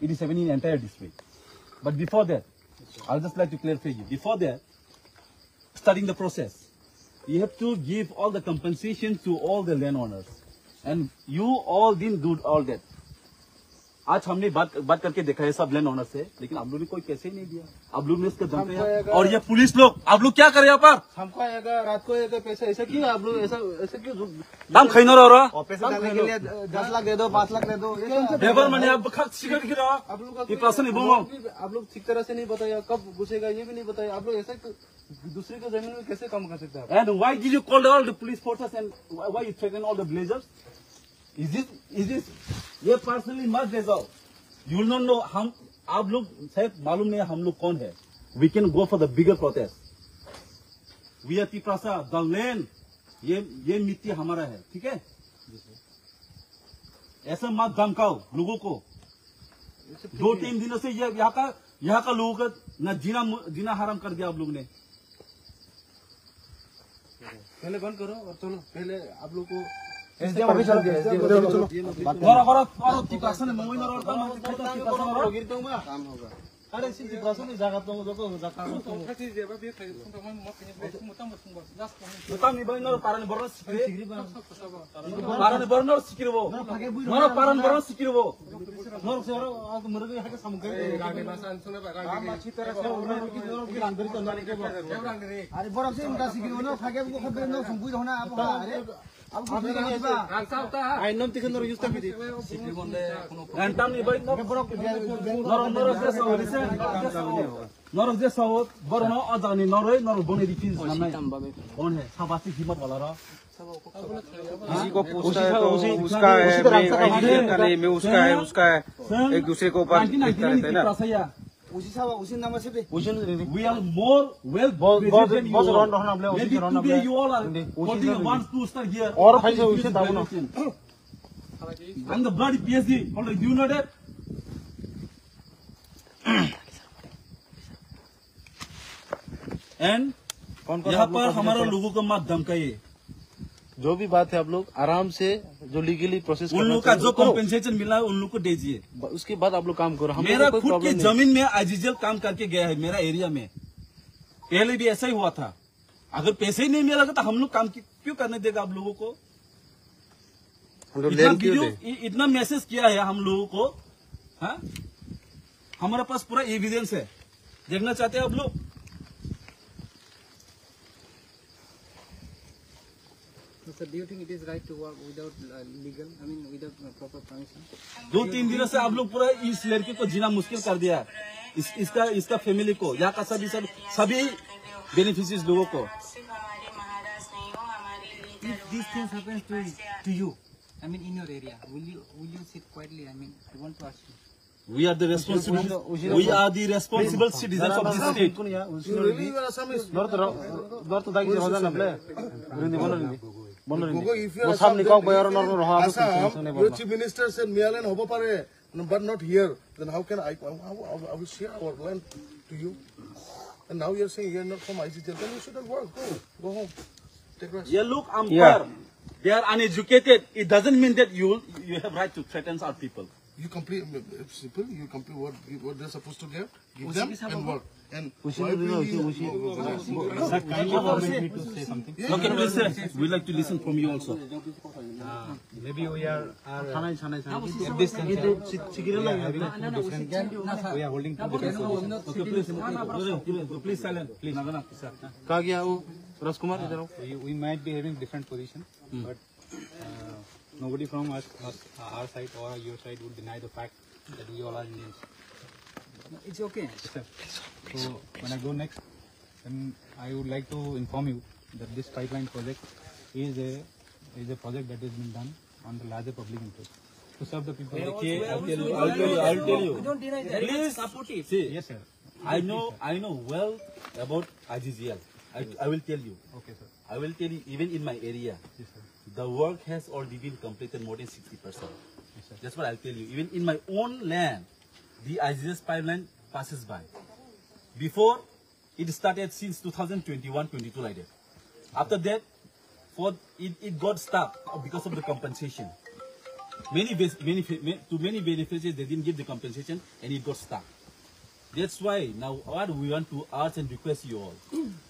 it is happening in entire district. But before that, I'll just like to clarify you. Before that, starting the process, you have to give all the compensation to all the landowners, and you all didn't do all that. आज हमने बात करके देखा है सब land owner से, लेकिन आप लोगों ने कोई कैसे नहीं दिया। आप लोग ने इसका जानते और ये पुलिस लोग, आप लोग क्या कर रहे हैं यहाँ पर? हमको आएगा रात को आएगा पैसा, ऐसा क्यों आप लोग ऐसा क्यों दाम खाई ना रहा? पैसा डालने के लिए 10 लाख दे दो, 5 लाख दे दो, लेबर मैंने आप सिक्योर दिख रहा। आप लोग ये पर्सन आप लोग ठीक तरह से नहीं बताया कब घुसेगा, ये भी नहीं बताया। आप लोग ऐसा दूसरे के जमीन में कैसे काम कर सकते हैं? And why did you call all the police forces and why you threaten all the blazers? Is this ये पर्सनली मत ले जाओ। You will not know हम आप लोग शायद मालूम नहीं हम लोग कौन है। We can go for the bigger protest. We are Tiprasa, the land ये मिट्टी हमारा है, ठीक है? ऐसा मत धमकाओ लोगों को। 2-3 दिनों से यहाँ का लोगों का न जीना हराम कर दिया आप लोग ने। पहले बंद करो और चलो पहले आप लोग को अरे किसी को पूछता है तो उसका है, उसका है, उसका है, एक दूसरे के ऊपर रहते हैं ना। उसी नंबर से we are more well than you all. Maybe today you all are wants to start here. और भाई से उसे दाऊ ना। I'm the bloody PSD. Already you know that. And यहाँ पर हमारा लोगों को मत धमकाइए। जो भी बात है आप लोग आराम से जो लीगली प्रोसेस उन लोगों का जो कॉम्पेंसेशन मिला है उन लोग को दीजिए। उसके बाद आप लोग काम करो। मेरा खुद की जमीन में आईजीएल काम करके गया है मेरा एरिया में। पहले भी ऐसा ही हुआ था। अगर पैसे ही नहीं मिलेगा तो हम लोग काम क्यों करने देगा आप लोगों को? इतना मैसेज किया है हम लोगों को। हाँ, हमारे पास पूरा एविडेंस है। देखना चाहते हैं आप लोग? Sir, do you think it is right to work without legal? I mean, without proper permission? 2-3 दिनों से आप लोग पूरा इस लड़के को जीना मुश्किल कर दिया है। इसका फैमिली को, यहाँ का सभी बेनिफिशियरीज लोगों को। If these things happen to you, I mean, in your area, will you sit quietly? I mean, I want to ask you. We are the responsible citizens of this state. If you are your chief minister said Mialan hobo pare, but not here, then how can I will share our land to you? And now you're saying you're not from ICJ, then you shouldn't work. Go home. Take rest. Yeah, look, Ampar, they are uneducated. It doesn't mean that you have right to threaten our people. You complete simple. You complete what they're supposed to give them and work. And kindly permit me to say something. Okay, please sir. We'd like to listen from you also. Maybe we are at this juncture, we are holding two different positions. Okay, please silent. Please. We might be having different positions, but nobody from our side or your side would deny the fact that we all are Indians. It's okay. So when I go next, then I would like to inform you that this pipeline project is a project that has been done on the larger public interest to serve the people. Okay, I'll tell you. We don't deny that. Please support it. See, Yes, sir. I know well about IGGL. I will tell you. Okay, sir. I will tell you. Even in my area, Yes, sir. the work has already been completed more than 60%. Yes, sir. That's what I'll tell you. Even in my own land, the IGS pipeline passes by. Before, it started since 2021-22 like that. After that, it got stopped because of the compensation. many beneficiaries they didn't give the compensation and it got stuck. That's why now what we want to ask and request you all.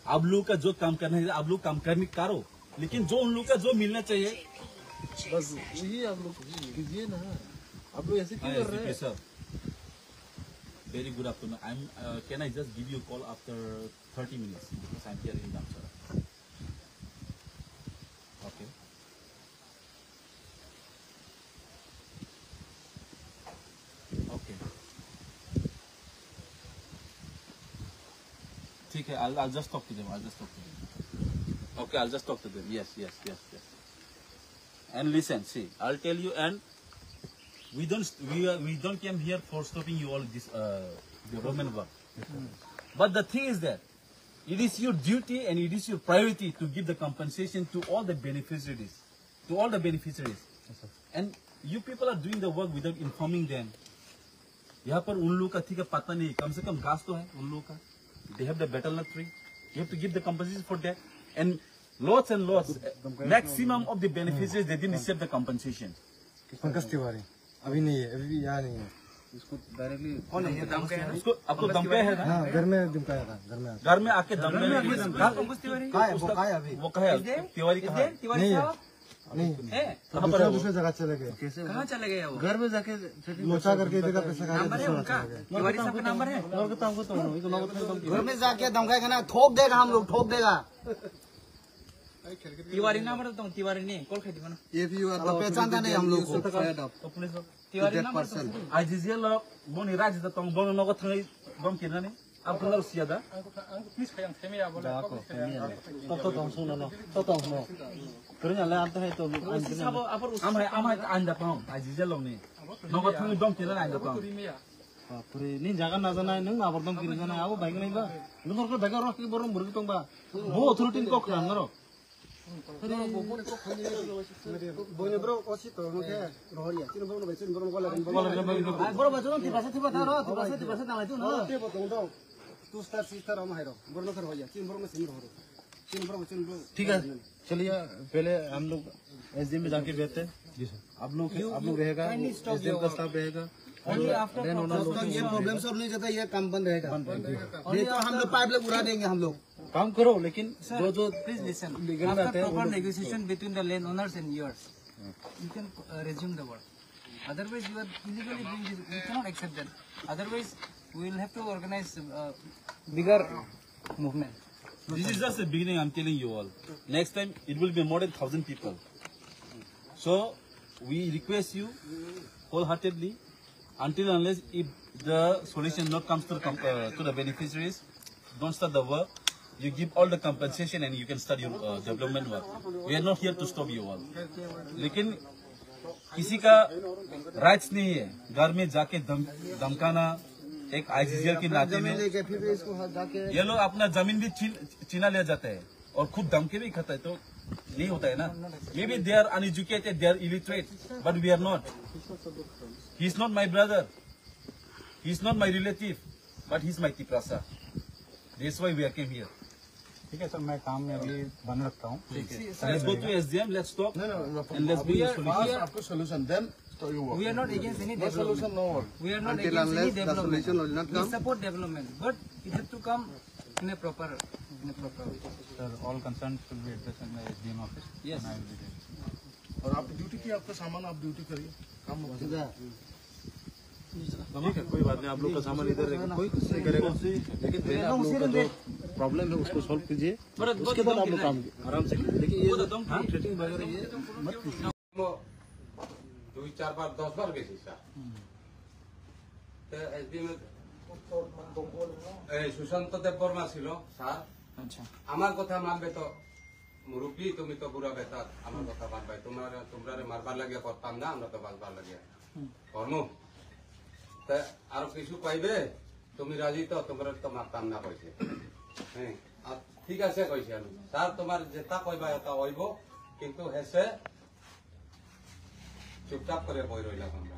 आप लोग का जो काम करना है आप लोग काम करने करो, लेकिन जो उन लोग का जो मिलना चाहिए बस यही आप लोग कीजिए ना. आप लोग ऐसे क्यों कर रहे हैं? Sir, very good afternoon. Can I just give you a call after 30 minutes because I'm here in Damsara. Okay. Okay. ठीक है, I'll just talk to them. Okay, I'll just talk to them. Yes. And listen, see, I'll tell you, and we don't came here for stopping you all this development work. But the thing is that it is your duty and it is your priority to give the compensation to all the beneficiaries. And you people are doing the work without informing them. यहाँ पर उन लोगों का ठीक है पता नहीं, कम से कम घास तो है उन लोगों का. They have the betel nut tree. You have to give the compensation for that. And lots, maximum of the beneficiaries they didn't receive the compensation. Pankaj Tiwari अभी नहीं है, अभी यहाँ नहीं है. इसको डायरेक्टली कौन है ये धमकाया ना? उसको आपको धमकाया है ना? हाँ, घर में धमकाया था. घर में आके धमकाया. पंकज तिवारी वो कहा है तिवारी कहा है? तिवारी साहब नहीं है दूसरे जगह चले गए. कहाँ चले गए वो? घर में जाके लोचा करके इधर का पैसा खा नंबर है उनका? तिवारी साहब का नंबर है? घर में जाके धमकाएगा ना, ठोक देगा हम लोग, ठोक देगा. तिवारी नंबर तो तिवारी नहीं कॉल खाई बना. If you are the पहचानता नहीं हम लोग को. तिवारी नंबर तो आज जिया लोग बोनी राज द तंग बोन लोग थंग बम किना ने अब लोग सियादा करने आता है तो अब हम आंदा पाऊं आज जिया लोग ने लोग थंग बम किना आंदा पाऊं पूरे नहीं जागा ना जाना है नंग आवर्तम किन जाना है वो बाइक नहीं बा नंबर को बैगर रख के बोरम बुरग तंग बा वो अथॉरिटी को खान रो बोने ब्रो ओसी तो मुझे रोहिया तीन ब्रो बेचन ब्रो को लगन ब्रो बचन तिबासे था रो तिबासे ना तू ना ते बताऊं तो तू स्टार सिस्टर हम है रो ब्रो कर होया तीन ब्रो में सिंह रो तीन ब्रो ठीक है. चलिए पहले हम लोग एसडीएम में जाके बैठते हैं. जी सर. आप लोग रहेगा, एसडीएम का स्टाफ रहेगा. ये प्रॉब्लम सॉल्व नहीं करता, ये काम बंद रहेगा. नहीं तो हम लोग पाइप लग उड़ा देंगे. हम लोग काम करो, लेकिन जो please listen. After proper negotiation between the land owners and yours, you can resume the work. Otherwise, you are illegally doing this. We cannot accept that. Otherwise, we will have to organize bigger movement. This is just the beginning, I'm telling you all. Next time, it will be more than 1,000 people. So, we request you wholeheartedly, until unless if the solution not comes to the beneficiaries, don't start the work. You give all the compensation and you can start your development work. We are not here to stop you all. लेकिन किसी का rights नहीं है घर में जाके धमकाना. एक IGL की नाते में ये लोग अपना जमीन भी छीना ले जाते हैं और खुद धमके भी खाता है, तो नहीं होता है ना. May be they are uneducated, they are illiterate, but we are not. He is not my brother, he is not my relative, but he is my Tiprasa. That's why we are came here. ठीक है sir, मैं काम में अभी बन रखता हूँ. Let's go to SDM, let's talk, and let's bring a solution. Then you work. We are not against any No solution, development. no work. We are not Until against any unless the solution development. will not We come. support development, but it has to come in a proper way. Sir all concern will be addressed in the SDM office. Yes. And I will be there. और आप duty की, आपका सामान आप duty करिए, काम हो जाएगा. ठीक है, कोई बात नहीं. आप लोग का सामान इधर रहेगा, कोई कुछ नहीं करेगा. लेकिन पहले आप लोगों का जो प्रॉब्लम है उसको सॉल्व कीजिए, उसके बाद आप लोग काम आराम से कीजिए. देखिए ये ट्रेटिंग वगैरह ये मत कीजिए. 2, 4 বার 10 বার গেছি স্যার. তো এসডিএম এই সুশান্ত দেব বর্মা ছিল স্যার. আচ্ছা, আমার কথা মানবে তো মুরব্বী, তুমি তো বুড়া বেটা, আমার কথা মানবে. তোমরা মারবার লাগিয়া করতাম না, আমরা তো বাঁচবার লাগিয়া কর্ম. তা আরো কিছু কইবে, তুমি রাজি তো? তোমরা তো মারতাম না কইছে. হ্যাঁ, আর ঠিক আছে কইছি আমি. স্যার তোমার যেটা কইবা এটা হইব, কিন্তু হেসে চুপচাপ করে বই রইলাম আমরা.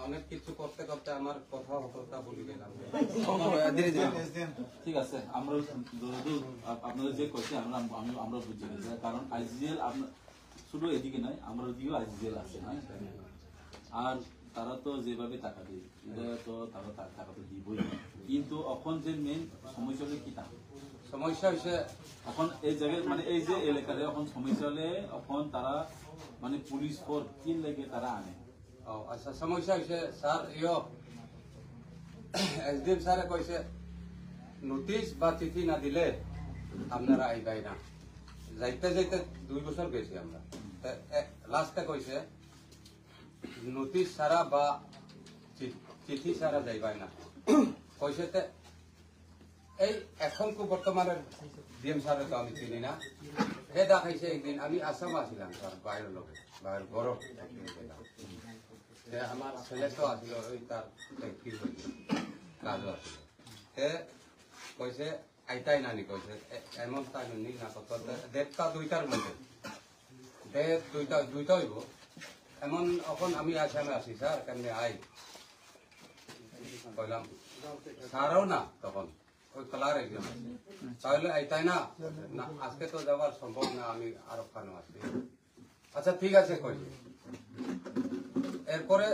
অনেক কিছু করতে করতে আমার কথা হতা বলে গেলাম ঠিক আছে আমরা আপনাদের যে কইছে আমরা বুঝে গেছি কারণ আইজিএল শুধু এদিকে নয় আমরা ওদিকেও আইজিএল আছে আর তারা তো যেভাবে টাকা দেয় এটা তো তারা টাকা তো দিবই কিন্তু এখন যে মেইন সমস্যা হলে কি থাকে সমস্যা হয়েছে এখন এই জায়গায় মানে এই যে এলাকায় এখন সমস্যা হলে এখন তারা মানে পুলিশ ফোর্স কি লাগে তারা আনে আচ্ছা সমস্যা হয়েছে স্যার এসডিএম স্যারে কইছে নোটিশ বা চিঠি না দিলে আপনারা আইবাই না যাইতে যাইতে 2 বছর গেছি আমরা লাস্টে কইছে নোটিশ সারা বা চিঠি সারা যাইবাই না কইছে এই এখন বর্তমানের ডিএম স্যারে তো আমি চিনি না হে দেখাইছে একদিন আমি আসাম আসছিলাম স্যার বাইরের লোকে বাইরের গরম আমার ছেলে তো আসছিল ওই তার কাজ আসছিল সে কইছে আইতাই নানি কইছে এমন তাই নি না কত দেড়টা 2টার মধ্যে দুইটা হইব এমন এখন আমি আসামে আসি স্যার কেমনি আই কইলাম স্যারও না তখন ওই কালার একজন তাহলে আইতাই না আজকে তো যাওয়ার সম্ভব না আমি আরো খানো আসছি আচ্ছা ঠিক আছে কইছে এরপরে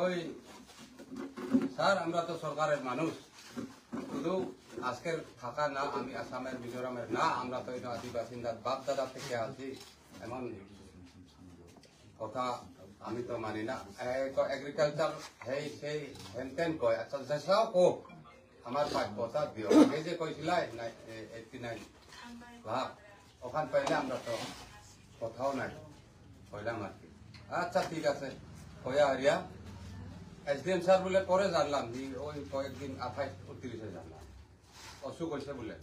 ওই স্যার আমরা তো সরকারের মানুষ শুধু আজকের থাকা না আমি আসামের মিজোরামের না আমরা তো আদিবাসীদের বাপ দাদা থেকে আছি এমন কথা আমি তো মানি না এগ্রিকালচার হেই সেই হেনতেন কয় আচ্ছা যেসাও কোক আমার কথা দিও আগে যে কইছিলাই 89 লাখ ওখান পাইলে আমরা তো কোথাও নাই কইলাম আর কি আচ্ছা ঠিক আছে কয়া হারিয়া এসডিএম স্যার বলে পরে জানলাম ওই কয়েকদিন 28-29 জানলাম অসুখ হয়েছে বলে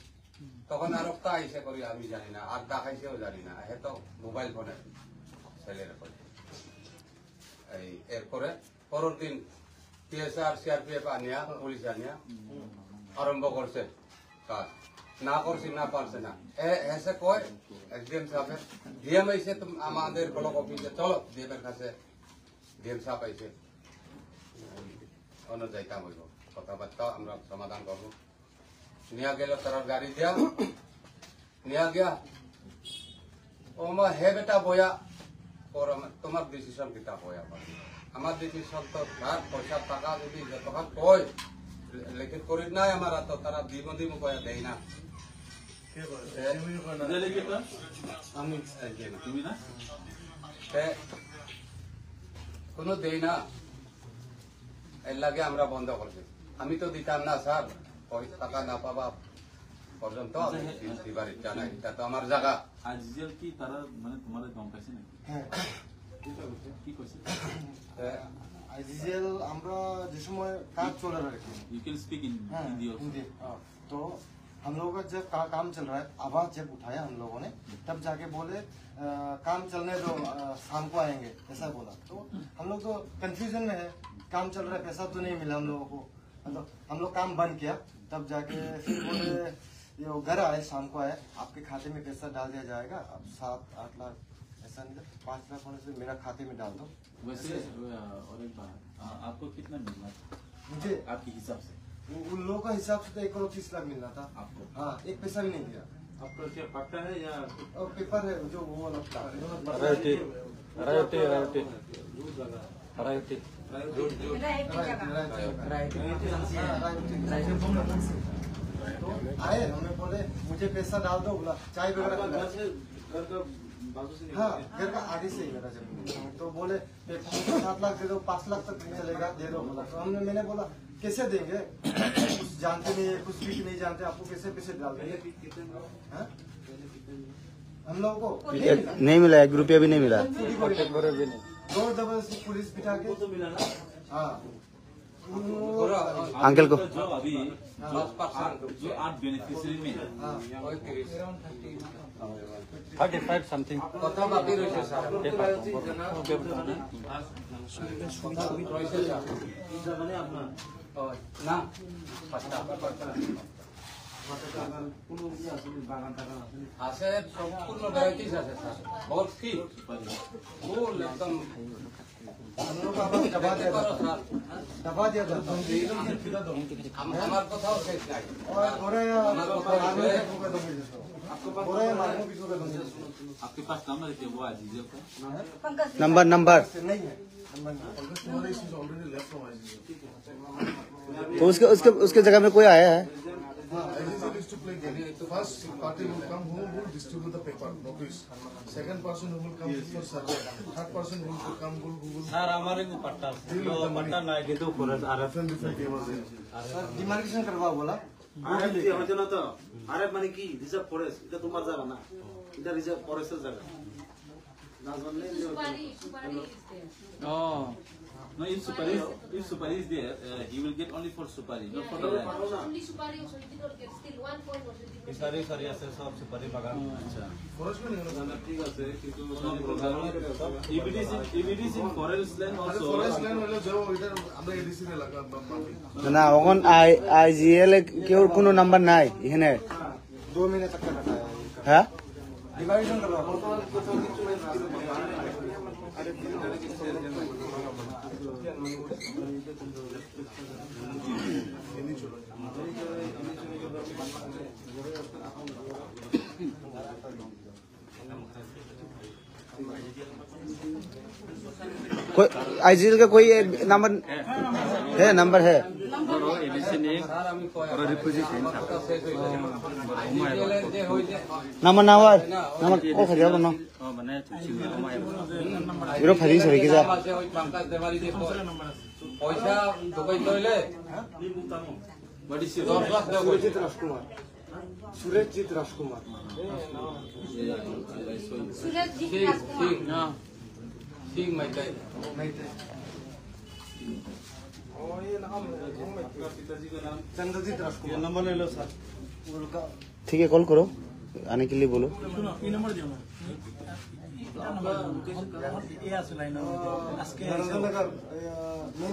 তখন আর একটা আইসে করি আমি জানি না আর দেখাইছেও জানি না হে তো মোবাইল ফোনে ছেলের এই এরপরে পরের দিন টিএসআর সিআরপিএফ আনিয়া পুলিশ আনিয়া আরম্ভ করছে কাজ না করছি না পারছে না এসে কয় এসডিএম সাহেব ডিএম আইসে আমাদের ব্লক অফিসে চলো ডিএম এর কাছে ডিএম সাহেব আইসে অন্য যাইতাম হইব কথাবার্তা আমরা সমাধান করবো নিয়ে গেল তার গাড়ি দিয়া নিয়ে গিয়া ও মা হে বেটা বয়া তোমার ডিসিশন কিতা বয়া আমার ডিসিশন তো পয়সা টাকা যদি যতক্ষণ কয় লিখিত করি নাই আমার তো তারা দিম কয়া দেয় না কোনো দেই না এর লাগে আমরা বন্ধ করছি আমি তো দিতাম না স্যার টাকা না পাবা পর্যন্ত দিবার ইচ্ছা নাই এটা তো আমার জায়গা আইজিএল কি তারা মানে তোমাদের কম পাইছে নাকি কি কইছে आईजीएल আমরা যে সময় কাজ চলে रहा है you can speak in Hindi तो हम लोगों का जब काम चल रहा है आवाज जब उठाया हम लोगों ने तब जाके बोले काम चलने दो शाम को आएंगे ऐसा बोला तो हम लोग तो कंफ्यूजन में है काम चल रहा है पैसा तो नहीं मिला हम लोगों को मतलब हम लोग काम बंद किया तब जाके फिर बोले ये घर आए शाम को आए आपके खाते में पैसा डाल दिया जाएगा अब 7-8 लाख ऐसा नहीं 5 लाख होने से मेरा खाते में डाल दो वैसे और एक बात आपको कितना मिलना था मुझे आपके हिसाब से उन लोगों का हिसाब से तो 1.30 लाख मिलना था आपको हाँ एक पैसा भी नहीं दिया आपका क्या पक्का है या और पेपर है जो वो वाला तो आए हमें बोले मुझे पैसा डाल दो बोला चाय वगैरह हाँ घर का आगे से ही मेरा जमीन तो बोले 7 लाख दे दो 5 लाख तक नहीं चलेगा दे दो बोला तो मैंने बोला कैसे देंगे कुछ जानते नहीं है कुछ भी नहीं जानते आपको कैसे पैसे डाल देंगे हम लोगों को नहीं मिला 1 रुपया भी नहीं मिला दो जबरदस्ती पुलिस बिठा के हाँ अंकल को जो अभी जो 8 बेनिफिशियरी में 35 समथिंग কথা বাকি রয়েছে স্যার না আছে সম্পূর্ণ ভ্যারাইটিস আছে স্যার ভর্তি ফুল একদম আমার কথাও শেষ নাই आपके पास नंबर है वो आ दीजिए नंबर नंबर तो उसके जगह में कोई आया है IGCL is to play game. First party will come who will distribute the paper, notice. Second person who will come for survey. Third person who will come who will sir हमारे को पट्टा पट्टा ना है तो forest different papers there. Demarcation করবা বলা আরে হচ্ছে না তো আরে মানে কি রিজার্ভ ফরেস্ট এটা তোমার জায়গা না এটা রিজার্ভ ফরেস্টের জায়গা না জানলে oh no if supari is there he will get only for supari not for the land only supari also he did not get still 1 point also he did not सारे सारे ऐसे सब supari बागान अच्छा Forest में नहीं होना. ठीक है किंतु if it is in forest land also Forest land वाले जो इधर আমরা ADC রে লাগা মাটি. না ওখান IGL কেউ কোনো নাম্বার নাই এখানে 2 महीने तक का रखा है হ্যাঁ डिवाइडेशन करवा कोई IGL का कोई नंबर है नंबर है স্যার আমি কথা শেষ হইল IGCL এর যে হই যে नंबर नंबर नंबर ओ खरिया बनो इरो खरी सरी के जा আছে ওই পাঙ্কাজ দেবারি যে পয়সা ঢুকাই তইলে বডি 10 লাখ দেব Surjit Rajkumar Surjit Rajkumar Suraj Ji Singh Rajkumar. Singh Singh Meitei Chandrajit Rajkumar number ले लो सर ठीक है कॉल करो आने के लिए बोलो नगर मेन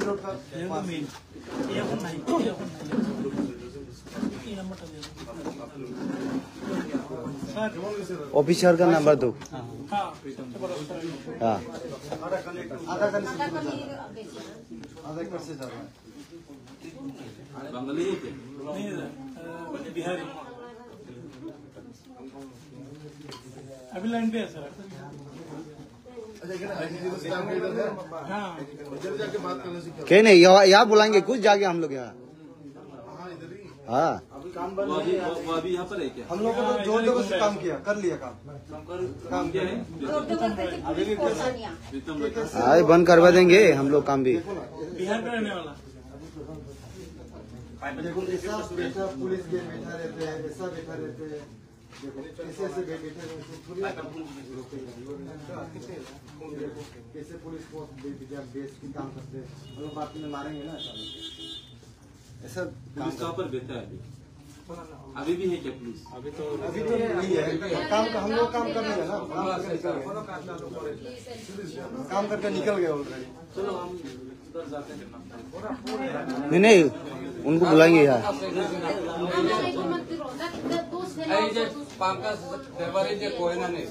रोड का ऑफिसर का नंबर दो हाँ आधा एकड़ से ज्यादा बंगाली है बिहारी अभी लाइन पे है सर अच्छा इधर IGCL स्टाफ इधर है. हाँ इधर जाके बात करने से क्या? कहीं नहीं यहाँ बुलाएंगे कुछ जाके हम लोग यहाँ हाँ इधर ही. हाँ वो अभी यहाँ पर है क्या हम लोगों ने जोर जोर से काम किया कर लिया काम काम क्या है प्रीतम हाँ बंद करवा देंगे हम लोग काम भी बिहार का रहने वाला देखो ऐसा बैठा पुलिस के बैठा रहते हैं ऐसा बैठा रहते हैं देखो ऐसे ऐसे बैठे रहते कैसे पुलिस को बेस की काम करते हैं हम लोग बात में मारेंगे ना ऐसा पुलिस कहाँ पर बैठा है अभी भी है क्या पुलिस अभी तो नहीं है काम का हम लोग काम कर रहे हैं ना काम करके निकल गए ऑलरेडी चलो हम उधर जाते हैं नहीं उनको बुलाएंगे यहाँ এই যে পাঙ্কাজ দেবারি যে কয় না নে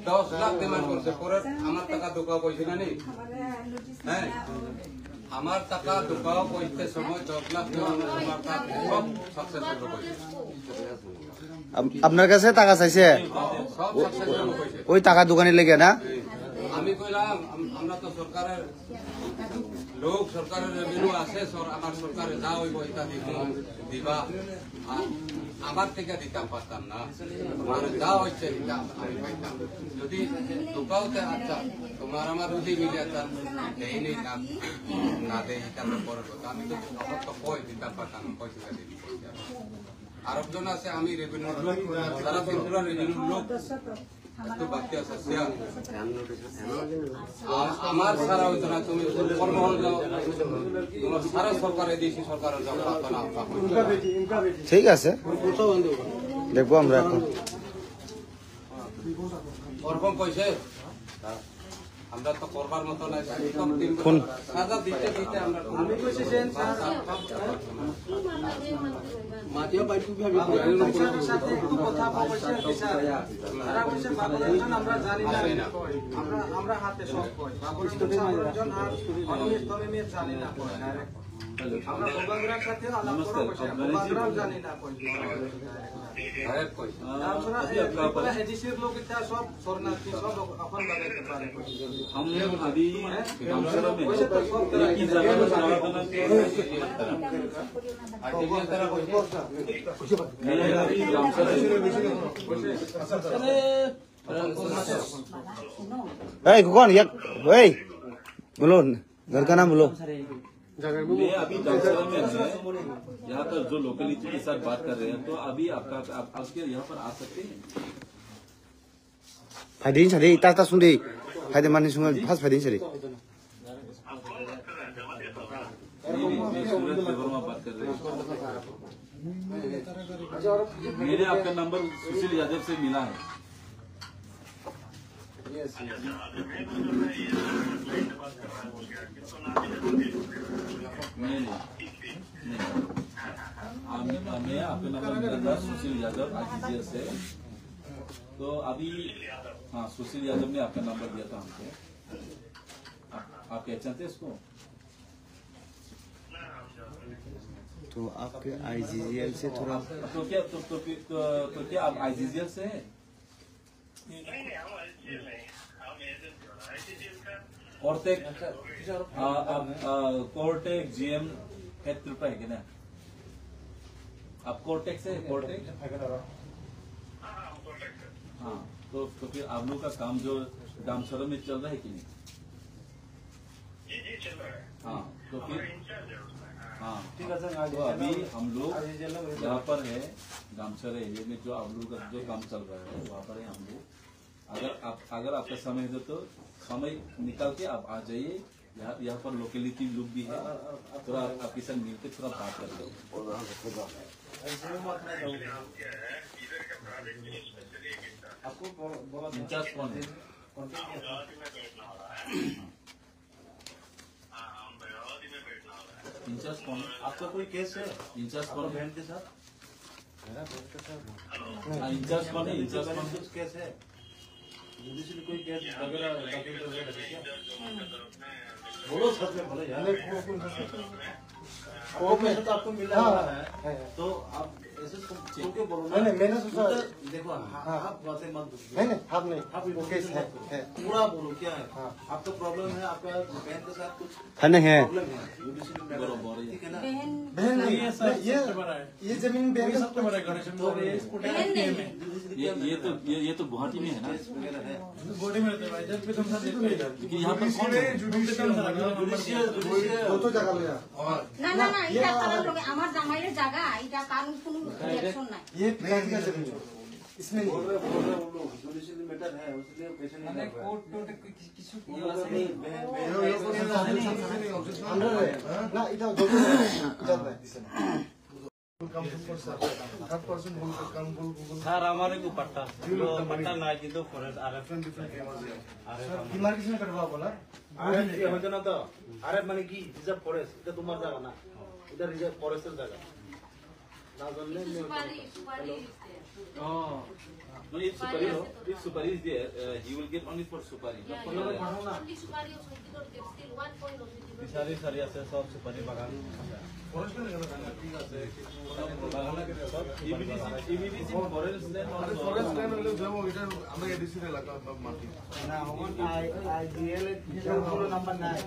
10 লাখ ডিমান্ড করছে পরে আমার টাকা ঢুকাও কইছে না নি হ্যাঁ আমার টাকা ঢুকাও কইতে সময় 10 লাখ দেওয়া আমার টাকা সব সাকসেসফুল কইছে আপনার কাছে টাকা চাইছে সব সাকসেসফুল কইছে ওই টাকা দোকানে লেগে না আমি কইলাম আমরা তো সরকারের লোক সরকারের রেভিনিউ আছে আমার সরকারে যা হইব এটা দিবা আমার থেকে দিতাম পারতাম না তোমার যা হচ্ছে এটা আমি পাইতাম যদি ঢুকাওতে আচ্ছা তোমার আমার যদি মিলে দেয়নি না দেয় এটা তো পরে কথা আমি তো আমার তো কই দিতাম পারতাম পয়সা দিবি আরেকজন আছে আমি রেভিনিউ সারা ত্রিপুরা রেভিনিউ লোক একটু বাকি আছে আমার সারা হইতো না তুমি কর্মহল যাও তোমার সারা সরকারে দিয়েছি সরকারের যাও না ঠিক আছে দেখবো আমরা এখন ওরকম কইছে আমরা তো করবার মতো না সব 3 বছর সাজা দিতে দিতে আমরা আমি কইছি সেন স্যার মাটিয়া বাইটু ভাবি পয়সার সাথে একটু কথা বলছে স্যার তারা কইছে বাবুজন আমরা জানি না আমরা হাতে সব কই বাবুজন আর অনিমেষ তবে জানি না কই ডাইরেক্ট আমরা ভগবানের সাথে আলাপ করব ভগবান জানি না কই ডাইরেক্ট কই তাছাড়া এই এডিসির লোক এটা সব শরণার্থী সব अपन लगाते पारे हम लोग अभी गामसरा में एक ही जगह में जाना मेरे अभी गामसरा कौन ये बोलो घर का नाम बोलो मैं अभी गामसरा में है यहाँ पर जो लोकेलिटी के साथ बात कर रहे हैं तो अभी आपके यहाँ पर आ सकते हैं फायदे सारे टाटा सुनदे फायदे माने सुन फास्ट फायदे सारे मैं सूरज वर्मा बात कर रहे हैं मेरे आपका नंबर सुशील यादव से मिला है नहीं मैं आपका नंबर मिला था सुशील यादव आईजीएस से तो अभी हाँ सुशील यादव ने आपका नंबर दिया था हमको आप पहचानते इसको तो आपके आईजीजीएल से थोड़ा तो क्या आप आईजीजीएल से हैं कोर्टेक जीएम क्षेत्र है क्या आप कोर्टेक से कोर्टेक हाँ तो फिर आप लोग का काम जो गामसरा में चल रहा है कि नहीं हाँ तो फिर हाँ ठीक है सर तो अभी हम लोग यहाँ पर है गामसरा एरिया में जो आप लोग का जो काम चल रहा है वहाँ पर है हम लोग अगर आपका समय हो तो समय निकाल के आप आ जाइए यहाँ पर लोकेलिटी लोग भी है थोड़ा आपके साथ मिलकर थोड़ा बात कर लो इंचार्ज कौन है इंचार्ज कौन है आपका कोई केस है इंचार्ज कौन बहन के साथ इंचार्ज कौन है इंचार्ज कौन कुछ केस है जुडिशरी कोई केस वगैरह बोलो सच में बोलो यार में तो आपको मिला है तो आप ऐसे सुन के बोलो ना नहीं मैंने सोचा देखो आप बातें मत नहीं आप नहीं आप वो केस है पूरा बोलो क्या है आपका प्रॉब्लम है आपका बहन के साथ कुछ है नहीं है बरोबर ठीक है ना बहन नहीं ये जमीन बहन का सबसे बड़ा गणेश ये तो गुवाहाटी में है ना बॉडी में रहते हैं जब भी तुम सब देखो क्योंकि यहाँ पर कौन है दो तो जगह ले না না না এটা কারণ লোকে আমার জামাইয়ের জায়গা এটা কারণ কোনো রিঅ্যাকশন নাই ये प्लान का जमीन है इसमें नहीं जुडिशियल मैटर है उसलिए पेशेंट মানে কোর্ট টোট কিছু अंदर है ना इधर दो तो इधर है স্যার আমার एक पट्टा पट्टा ना কিন্তু ফরেস্ট আর डिमार्केशन करवा बोला আরে কি হচ্ছে না তো আরে মানে কি রিজার্ভ ফরেস্ট এটা তোমার জায়গা না এটা রিজার্ভ ফরেস্টের জায়গা না জানলে সুপারি সুপারি No, if Supari is there, he will get only for Supari. Not for the rest. only supari of Soititor gets still 1.0 সারি সারি আছে সব সুপারি বাগান EBDC forest land forest land হলে যাবো এটা আমরা এডিসি রে লাগা মাটি ना हम आईजीएल पूरा नंबर ना है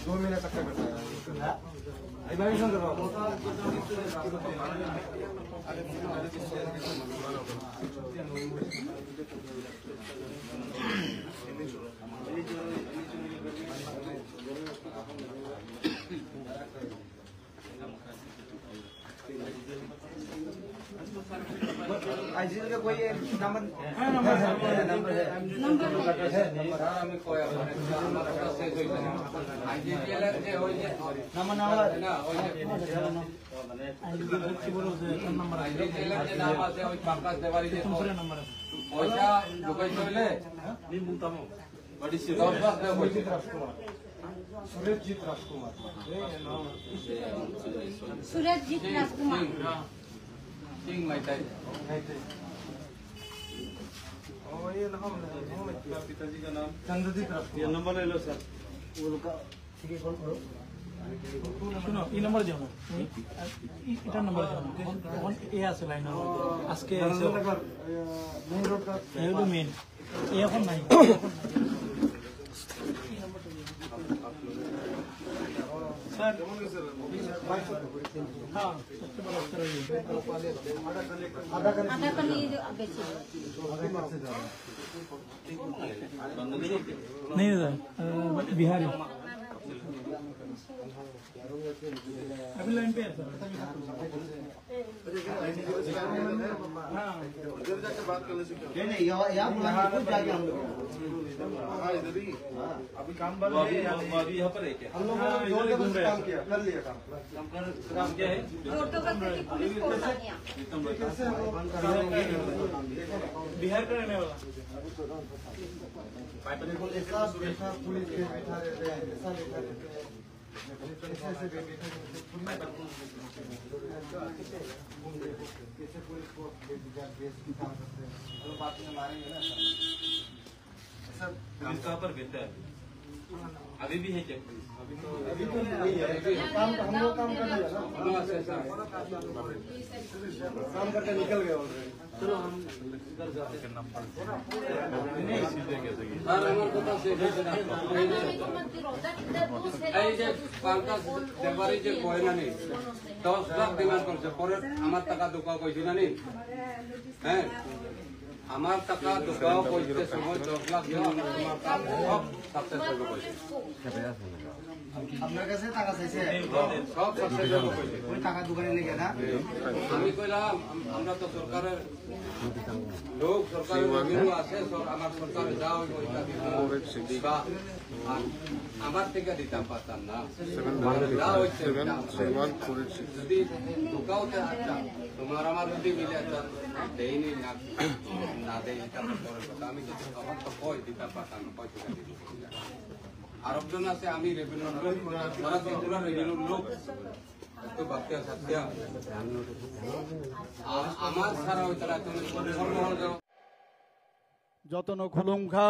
2 महीने तक का करता है इवैल्यूएशन करवा आईजीएल का कोई नंबर नंबर है আমি কয় আমার একটা শেষ হইছে না আইজিএল এর যে ওই যে नंबर ना না ওই যে মানে কি বলো যে নাম্বার আইজিএল এর যে নাম আছে ওই পাকাস দেবারি যে পয়সা ঢুকাইতে হইলে What is your 10 লাখ দেওয়া হয়েছে সুরজিৎ রাজকুমার সিং মাইতাই पिताजी का नाम चंद्रजीत राष्ट्रीय नंबर ले लो सर শুনো এই নম্বর যাও এটা নম্বর যাও তখন এ আছে লাইন আজকে এগুলো মেন এখন নাই স্যার হ্যাঁ नहीं बिहारी अभी लाइन पे है सर हाँ नहीं यहाँ बुलाएंगे खुद जाके हम लोग अभी काम बंद है अभी यहाँ पर है क्या हम लोग घूम रहे काम किया कर लिया काम क्या है बिहार का रहने वाला पुलिस के बैठा रहते हैं ऐसा बैठा रहते हैं कैसे पुलिस को काम करते हैं बात में मारेंगे ना सर पुलिस कहाँ पर बैठता है अभी भी है क्या पुलिस अभी तो नहीं है काम हम लोग काम कर लिया ना काम करके निकल गए ऑलरेडी चलो हम इधर जाते हैं আর আমার কথা শেষ হয়েছে না এই যে পাঙ্কাজ দেবারি যে কয় না নি 10 লাখ ডিমান্ড করছে পরে আমার টাকা দোকাও কইছি না নি হ্যাঁ আমার টাকা দোকাও কইতে সময় 10 লাখ দেওয়া আমার কাম সব সাকসেস হবে কইছে আপনার কাছে টাকা চাইছে সব সাকসেস হবে কইছে ওই টাকা দোকানে নিয়ে না আমি কইলাম আমরা তো সরকারের লোক সরকারের রেভিনিউ আছে আমার সরকারে যাও ওইটা দিবা আর আমার থেকে দিতাম পারতাম না যদি ঢুকাওতে আসতাম তোমার আমার যদি মিলে দেয়নি না দেয় এটা পরের কথা আমি যদি আমার তো কই দিতাম পারতাম না পয়সা দিতে আর একজন আছে আমি রেভিনিউ লোক তারা ত্রিপুরা রেভিনিউ লোক তো বাচ্চা সাথিয়া আমার সারা ওই তারা তুমি যতন খুলুমখা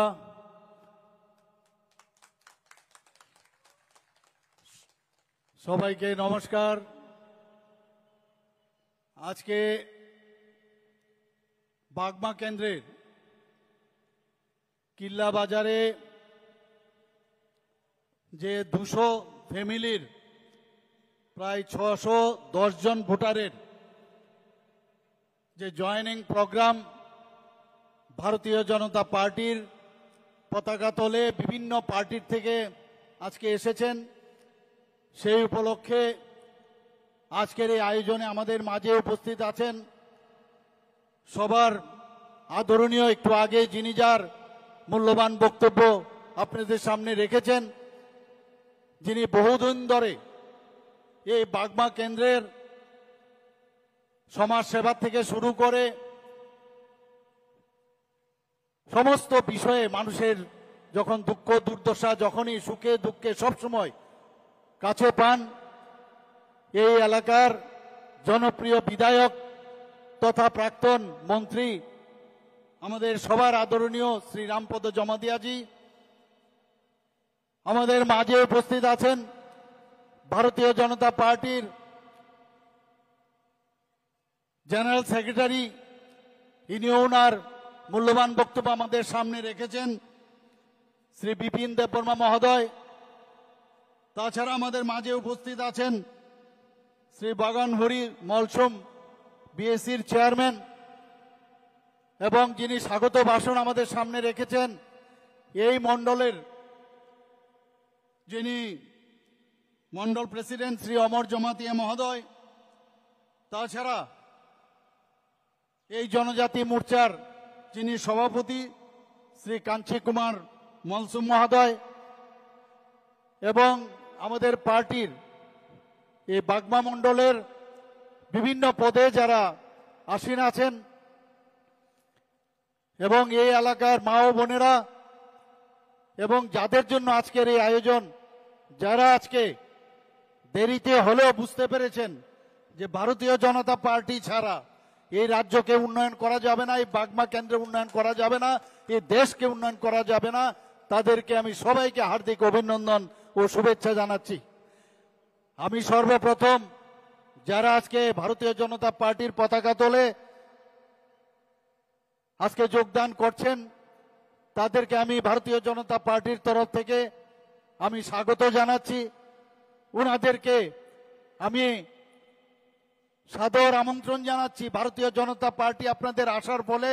সবাইকে নমস্কার আজকে বাগমা কেন্দ্রের কিল্লা বাজারে যে 200 ফ্যামিলির প্রায় 610 জন ভোটারের যে জয়েনিং প্রোগ্রাম ভারতীয় জনতা পার্টির পতাকা তলে বিভিন্ন পার্টির থেকে আজকে এসেছেন সেই উপলক্ষে আজকের এই আয়োজনে আমাদের মাঝে উপস্থিত আছেন সবার আদরণীয় একটু আগে যিনি যার মূল্যবান বক্তব্য আপনাদের সামনে রেখেছেন যিনি বহুদিন ধরে এই বাগমা কেন্দ্রের সমাজ সেবা থেকে শুরু করে সমস্ত বিষয়ে মানুষের যখন দুঃখ দুর্দশা যখনই সুখে দুঃখে সবসময় কাছে পান এই এলাকার জনপ্রিয় বিধায়ক তথা প্রাক্তন মন্ত্রী আমাদের সবার আদরণীয় শ্রী রামপদ জমাদিয়াজি আমাদের মাঝে উপস্থিত আছেন ভারতীয় জনতা পার্টির জেনারেল সেক্রেটারি ইনি ওনার মূল্যবান বক্তব্য আমাদের সামনে রেখেছেন শ্রী বিপিন দেববর্মা মহোদয় তাছাড়া আমাদের মাঝে উপস্থিত আছেন শ্রী বাগানহরি মলসুম বিএসসির চেয়ারম্যান এবং যিনি স্বাগত ভাষণ আমাদের সামনে রেখেছেন এই মণ্ডলের যিনি মণ্ডল প্রেসিডেন্ট শ্রী অমর জমাতিয়া মহোদয় তাছাড়া এই জনজাতি মোর্চার যিনি সভাপতি শ্রী কাঞ্চি কুমার মলসুম মহোদয় এবং আমাদের পার্টির এই বাগমা মণ্ডলের বিভিন্ন পদে যারা আসীন আছেন এবং এই এলাকার মা ও বোনেরা এবং যাদের জন্য আজকের এই আয়োজন, যারা আজকে দেরিতে হলেও বুঝতে পেরেছেন যে ভারতীয় জনতা পার্টি ছাড়া এই রাজ্যকে উন্নয়ন করা যাবে না, এই বাগমা কেন্দ্রে উন্নয়ন করা যাবে না, এই দেশকে উন্নয়ন করা যাবে না, তাদেরকে আমি সবাইকে হার্দিক অভিনন্দন ও শুভেচ্ছা জানাচ্ছি। আমি সর্বপ্রথম যারা আজকে ভারতীয় জনতা পার্টির পতাকা তোলে আজকে যোগদান করছেন, তাদেরকে আমি ভারতীয় জনতা পার্টির তরফ থেকে আমি স্বাগত জানাচ্ছি। ওনাদেরকে আমি সাদর আমন্ত্রণ জানাচ্ছি। ভারতীয় জনতা পার্টি আপনাদের আসার ফলে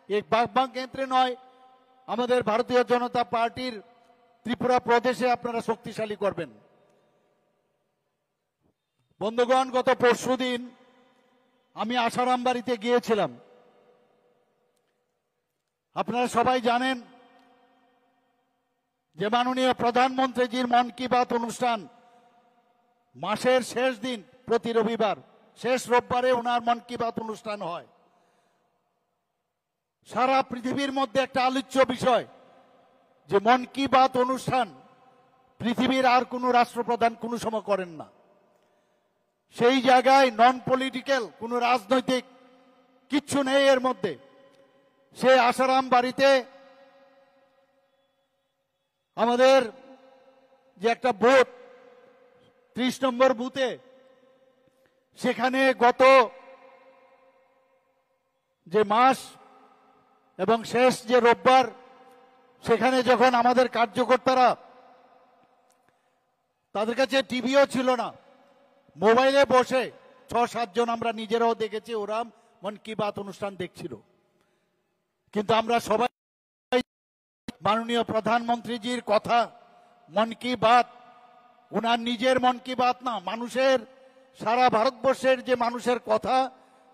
এই বাগমা কেন্দ্রে নয়, আমাদের ভারতীয় জনতা পার্টির ত্রিপুরা প্রদেশে আপনারা শক্তিশালী করবেন। বন্ধুগণ, গত পরশুদিন আমি আসারাম বাড়িতে গিয়েছিলাম। আপনারা সবাই জানেন যে মাননীয় প্রধানমন্ত্রীজির মন কি বাত অনুষ্ঠান মাসের শেষ দিন, প্রতি রবিবার শেষ রোববারে ওনার মন কি বাত অনুষ্ঠান হয়। সারা পৃথিবীর মধ্যে একটা আলোচ্য বিষয় যে মন কি বাত অনুষ্ঠান পৃথিবীর আর কোনো রাষ্ট্রপ্রধান কোনো সময় করেন না। সেই জায়গায় নন পলিটিক্যাল কোনো রাজনৈতিক কিচ্ছু নেই এর মধ্যে। সে আসারাম বাড়িতে আমাদের যে একটা বুথ 30 নম্বর বুথে, সেখানে গত যে মাস এবং শেষ যে রোববার, সেখানে যখন আমাদের কার্যকর্তারা, তাদের কাছে টিভিও ছিল না, মোবাইলে বসে 6-7 জন আমরা নিজেরাও দেখেছি, ওরা মন কি বাত অনুষ্ঠান দেখছিল। কিন্তু আমরা সবাই মাননীয় প্রধানমন্ত্রীজির কথা মন কি বাত, ওনার নিজের মন কি বাত না, মানুষের, সারা ভারতবর্ষের যে মানুষের কথা,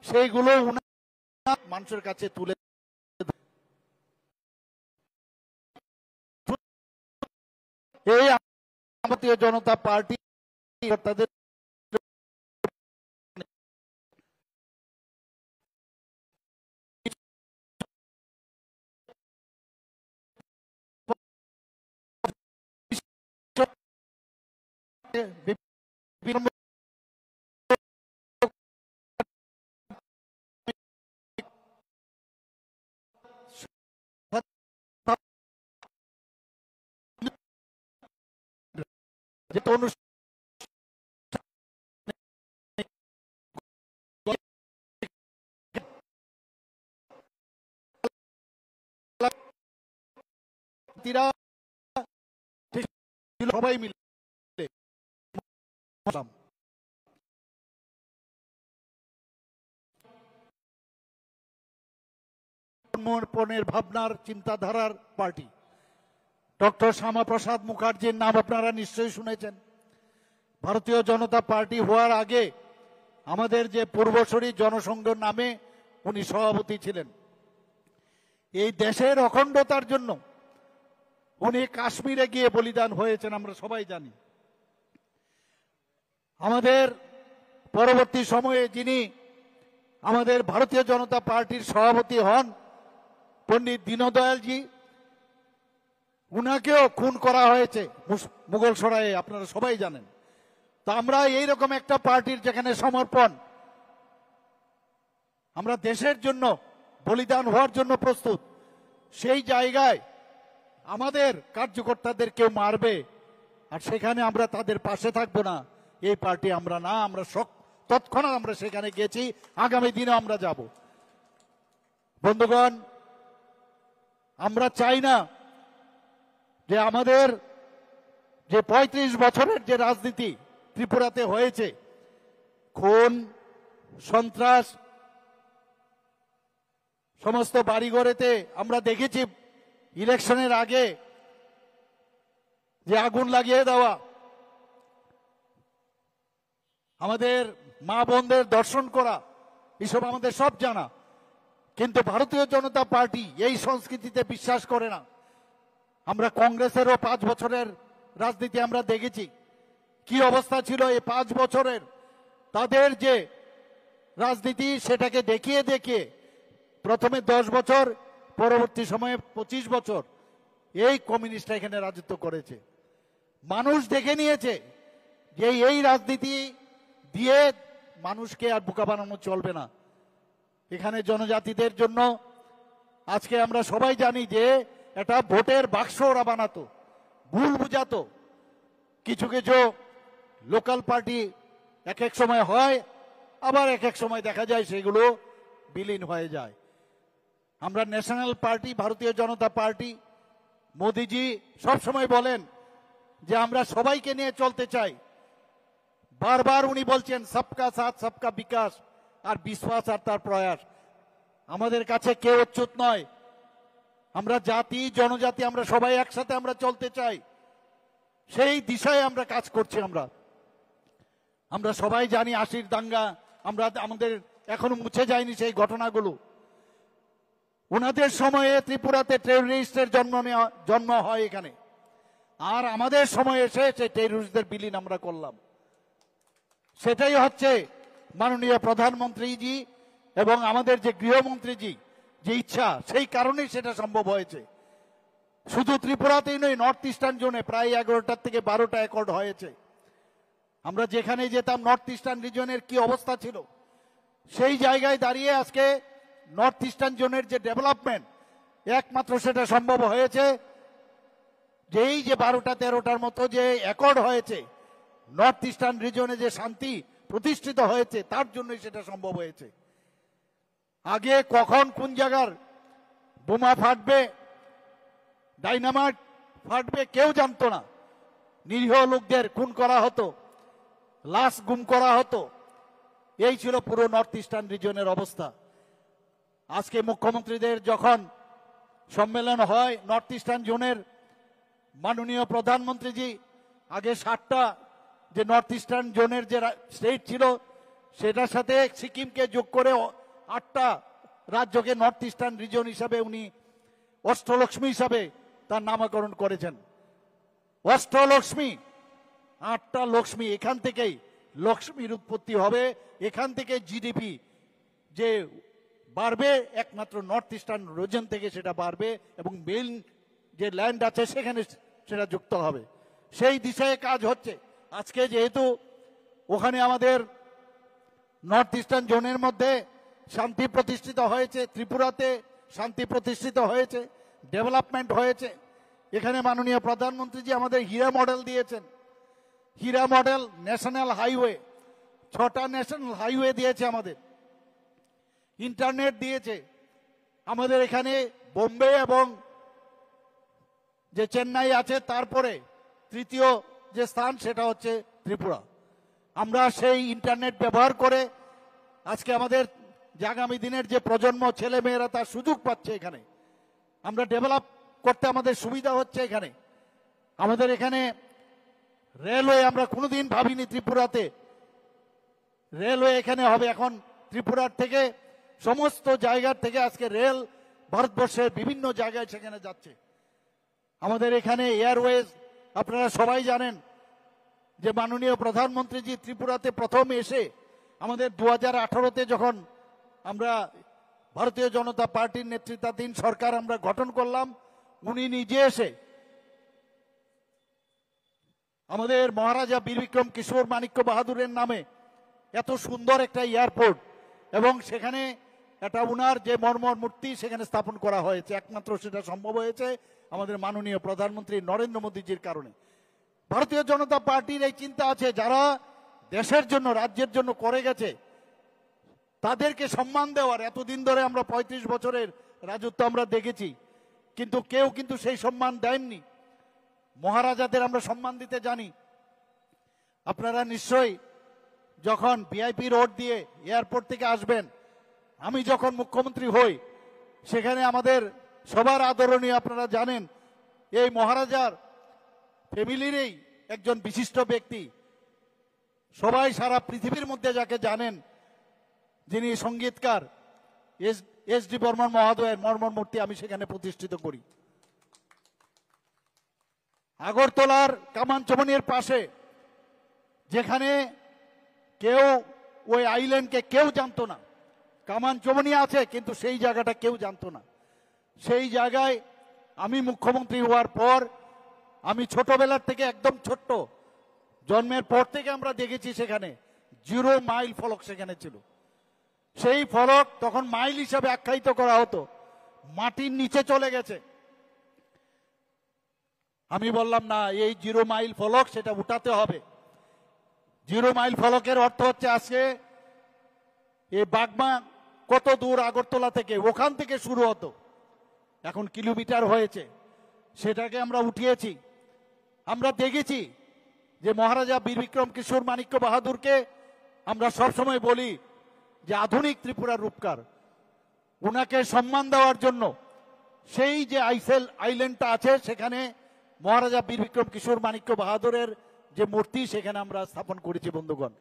সেইগুলো উনার মানুষের কাছে তুলে এই ভারতীয় জনতা পার্টি তাদের সবাই মিলে সমর্পণের ভাবনার চিন্তাধারার পার্টি। ডক্টর শ্যামাপ্রসাদ মুখার্জির নাম আপনারা নিশ্চয়ই শুনেছেন। ভারতীয় জনতা পার্টি হওয়ার আগে আমাদের যে পূর্বসূরি জনসংঘ নামে উনি সভাপতি ছিলেন। এই দেশের অখণ্ডতার জন্য উনি কাশ্মীরে গিয়ে বলিদান হয়েছেন, আমরা সবাই জানি। আমাদের পরবর্তী সময়ে যিনি আমাদের ভারতীয় জনতা পার্টির সভাপতি হন, পণ্ডিত দীনদয়ালজি, উনাকেও খুন করা হয়েছে মুঘলসরায়ে, আপনারা সবাই জানেন। তো আমরা এইরকম একটা পার্টির যেখানে সমর্পণ, আমরা দেশের জন্য বলিদান হওয়ার জন্য প্রস্তুত, সেই জায়গায় আমাদের কার্যকর্তাদের কেউ মারবে আর সেখানে আমরা তাদের পাশে থাকবো না, এই পার্টি আমরা না। আমরা তৎক্ষণাৎ আমরা সেখানে গেছি, আগামী দিনে আমরা যাব। বন্ধুগণ, আমরা চাই না যে আমাদের যে 35 বছরের যে রাজনীতি ত্রিপুরাতে হয়েছে, খুন, সন্ত্রাস, সমস্ত বাড়িঘরেতে আমরা দেখেছি ইলেকশনের আগে যে আগুন লাগিয়ে দেওয়া, আমাদের মা বোনদের দর্শন করা, এসব আমাদের সব জানা। কিন্তু ভারতীয় জনতা পার্টি এই সংস্কৃতিতে বিশ্বাস করে না। আমরা কংগ্রেসেরও 5 বছরের রাজনীতি আমরা দেখেছি কি অবস্থা ছিল এই 5 বছরের। তাদের যে রাজনীতি সেটাকে দেখিয়ে দেখিয়ে প্রথমে 10 বছর, পরবর্তী সময়ে 25 বছর, এই কমিউনিস্টরা এখানে রাজত্ব করেছে। মানুষ দেখে নিয়েছে যে এই রাজনীতি দিয়ে মানুষকে আর বোকা বানানো চলবে না। এখানে জনজাতিদের জন্য আজকে আমরা সবাই জানি যে এটা ভোটের বাক্স ওরা বানাতো, ভুল বুঝাতো। কিছু কিছু লোকাল পার্টি এক এক সময় হয়, আবার এক এক সময় দেখা যায় সেগুলো বিলীন হয়ে যায়। আমরা ন্যাশনাল পার্টি, ভারতীয় জনতা পার্টি, মোদিজি সব সময় বলেন যে আমরা সবাইকে নিয়ে চলতে চাই। বারবার উনি বলছেন সবকা সাথ সবকা বিকাশ, আর বিশ্বাস আর তার প্রয়াস। আমাদের কাছে কেউ অচ্যুত নয়, আমরা জাতি জনজাতি আমরা সবাই একসাথে আমরা চলতে চাই, সেই দিশায় আমরা কাজ করছি। আমরা সবাই জানি ৮০ দাঙ্গা, আমাদের এখনো মুছে যায়নি সেই ঘটনাগুলো। ওনাদের সময়ে ত্রিপুরাতে টেররিস্টের জন্ম হয় এখানে, আর আমাদের সময় এসে সেই টেররিস্টদের বিলীন আমরা করলাম। সেটাই হচ্ছে মাননীয় প্রধানমন্ত্রীজি এবং আমাদের যে গৃহমন্ত্রীজি যে ইচ্ছা, সেই কারণেই সেটা সম্ভব হয়েছে। শুধু ত্রিপুরাতেই নয়, নর্থ ইস্টার্ন জোনে প্রায় 11টার থেকে 12টা অ্যাকর্ড হয়েছে। আমরা যেখানে যেতাম নর্থ ইস্টার্ন রিজনের কি অবস্থা ছিল, সেই জায়গায় দাঁড়িয়ে আজকে নর্থ ইস্টার্ন জোনের যে ডেভেলপমেন্ট, একমাত্র সেটা সম্ভব হয়েছে যে এই যে 12টা 13টার মতো যে অ্যাকর্ড হয়েছে, নর্থ ইস্টার্ন রিজনে যে শান্তি প্রতিষ্ঠিত হয়েছে, তার জন্যই সেটা সম্ভব হয়েছে। আগে কখন কোন জায়গার বোমা ফাটবে, ডাইনামাইট ফাটবে কেউ জানতো না। নিরীহ লোকদের খুন করা হতো, লাশ গুম করা হতো। এই ছিল পুরো নর্থ ইস্টার্ন রিজনের অবস্থা। আজকে মুখ্যমন্ত্রীদের যখন সম্মেলন হয় নর্থ ইস্টার্ন জোনের, মাননীয় প্রধানমন্ত্রীজি আগে 7টা যে নর্থ ইস্টার্ন জোনের যে স্টেট ছিল, সেটার সাথে সিকিমকে যোগ করে 8টা রাজ্যকে নর্থ ইস্টার্ন রিজন হিসাবে উনি অষ্টলক্ষ্মী হিসাবে তার নামকরণ করেছেন। অষ্টলক্ষ্মী, 8টা লক্ষ্মী, এখান থেকেই লক্ষ্মীর উৎপত্তি হবে, এখান থেকে জিডিপি যে বাড়বে একমাত্র নর্থ ইস্টার্ন রিজন থেকে সেটা বাড়বে, এবং মেইন যে ল্যান্ড আছে সেখানে সেটা যুক্ত হবে। সেই দিশায় কাজ হচ্ছে। আজকে যেহেতু ওখানে আমাদের নর্থ ইস্টার্ন জোনের মধ্যে শান্তি প্রতিষ্ঠিত হয়েছে, ত্রিপুরাতে শান্তি প্রতিষ্ঠিত হয়েছে, ডেভেলপমেন্ট হয়েছে। এখানে মাননীয় প্রধানমন্ত্রীজি আমাদের হীরা মডেল দিয়েছেন। হীরা মডেল ন্যাশনাল হাইওয়ে, 6টা ন্যাশনাল হাইওয়ে দিয়েছে আমাদের, ইন্টারনেট দিয়েছে আমাদের। এখানে বোম্বে এবং যে চেন্নাই আছে, তারপরে তৃতীয় যে স্থান সেটা হচ্ছে ত্রিপুরা। আমরা সেই ইন্টারনেট ব্যবহার করে আজকে আমাদের যে আগামী দিনের যে প্রজন্ম ছেলে মেয়েরা তার সুযোগ পাচ্ছে। এখানে আমরা ডেভেলপ করতে আমাদের সুবিধা হচ্ছে। এখানে আমাদের এখানে রেলওয়ে, আমরা কোনোদিন ভাবিনি ত্রিপুরাতে রেলওয়ে এখানে হবে। এখন ত্রিপুরার থেকে সমস্ত জায়গার থেকে আজকে রেল ভারতবর্ষের বিভিন্ন জায়গায় সেখানে যাচ্ছে। আমাদের এখানে এয়ারওয়েজ, আপনারা সবাই জানেন যে মাননীয় প্রধানমন্ত্রীজি ত্রিপুরাতে প্রথম এসে আমাদের 2018-তে যখন আমরা ভারতীয় জনতা পার্টির নেতৃত্বাধীন সরকার আমরা গঠন করলাম, উনি নিজে এসে আমাদের মহারাজা বীর বিক্রম কিশোর মাণিক্য বাহাদুরের নামে এত সুন্দর একটা এয়ারপোর্ট, এবং সেখানে একটা উনার যে মর্মর মূর্তি সেখানে স্থাপন করা হয়েছে। একমাত্র সেটা সম্ভব হয়েছে আমাদের মাননীয় প্রধানমন্ত্রী নরেন্দ্র মোদীজির কারণে। ভারতীয় জনতা পার্টির এই চিন্তা আছে, যারা দেশের জন্য রাজ্যের জন্য করে গেছে তাদেরকে সম্মান দেওয়ার। এতদিন ধরে আমরা 35 বছরের রাজত্ব আমরা দেখেছি, কিন্তু কেউ কিন্তু সেই সম্মান দেননি। মহারাজাদের আমরা সম্মান দিতে জানি। আপনারা নিশ্চয়ই যখন ভিআইপি রোড দিয়ে এয়ারপোর্ট থেকে আসবেন, আমি যখন মুখ্যমন্ত্রী হই সেখানে আমাদের সবার আদরণীয়, আপনারা জানেন এই মহারাজার ফ্যামিলিরই একজন বিশিষ্ট ব্যক্তি, সবাই সারা পৃথিবীর মধ্যে যাকে জানেন, যিনি সঙ্গীতকার এস ডি বর্মন মহোদয়ের মর্মর মূর্তি আমি সেখানে প্রতিষ্ঠিত করি। আগরতলার কামানচমনির পাশে, যেখানে কেউ ওই আইল্যান্ডকে কেউ জানতো না, কামানচমনি আছে কিন্তু সেই জায়গাটা কেউ জানতো না, সেই জায়গায় আমি মুখ্যমন্ত্রী হওয়ার পর আমি ছোটবেলার থেকে একদম ছোট্ট জন্মের পর থেকে আমরা দেখেছি সেখানে 0 মাইল ফলক সেখানে ছিল। সেই ফলক তখন মাইল হিসাবে আখ্যায়িত করা হতো, মাটির নিচে চলে গেছে। আমি বললাম না, এই 0 মাইল ফলক সেটা উঠাতে হবে। 0 মাইল ফলকের অর্থ হচ্ছে আজকে এই বাগমা কত দূর আগরতলা থেকে, ওখান থেকে শুরু হতো, এখন কিলোমিটার হয়েছে, সেটাকে আমরা উঠিয়েছি। আমরা দেখেছি যে মহারাজা বীর বিক্রম কিশোর মাণিক্য বাহাদুরকে আমরা সবসময় বলি যে আধুনিক ত্রিপুরার রূপকার। উনাকে সম্মান দেওয়ার জন্য সেই যে আইসেল আইল্যান্ডটা আছে সেখানে মহারাজা বীর বিক্রম কিশোর মাণিক্য বাহাদুরের যে মূর্তি সেখানে আমরা স্থাপন করেছি। বন্ধুগণ,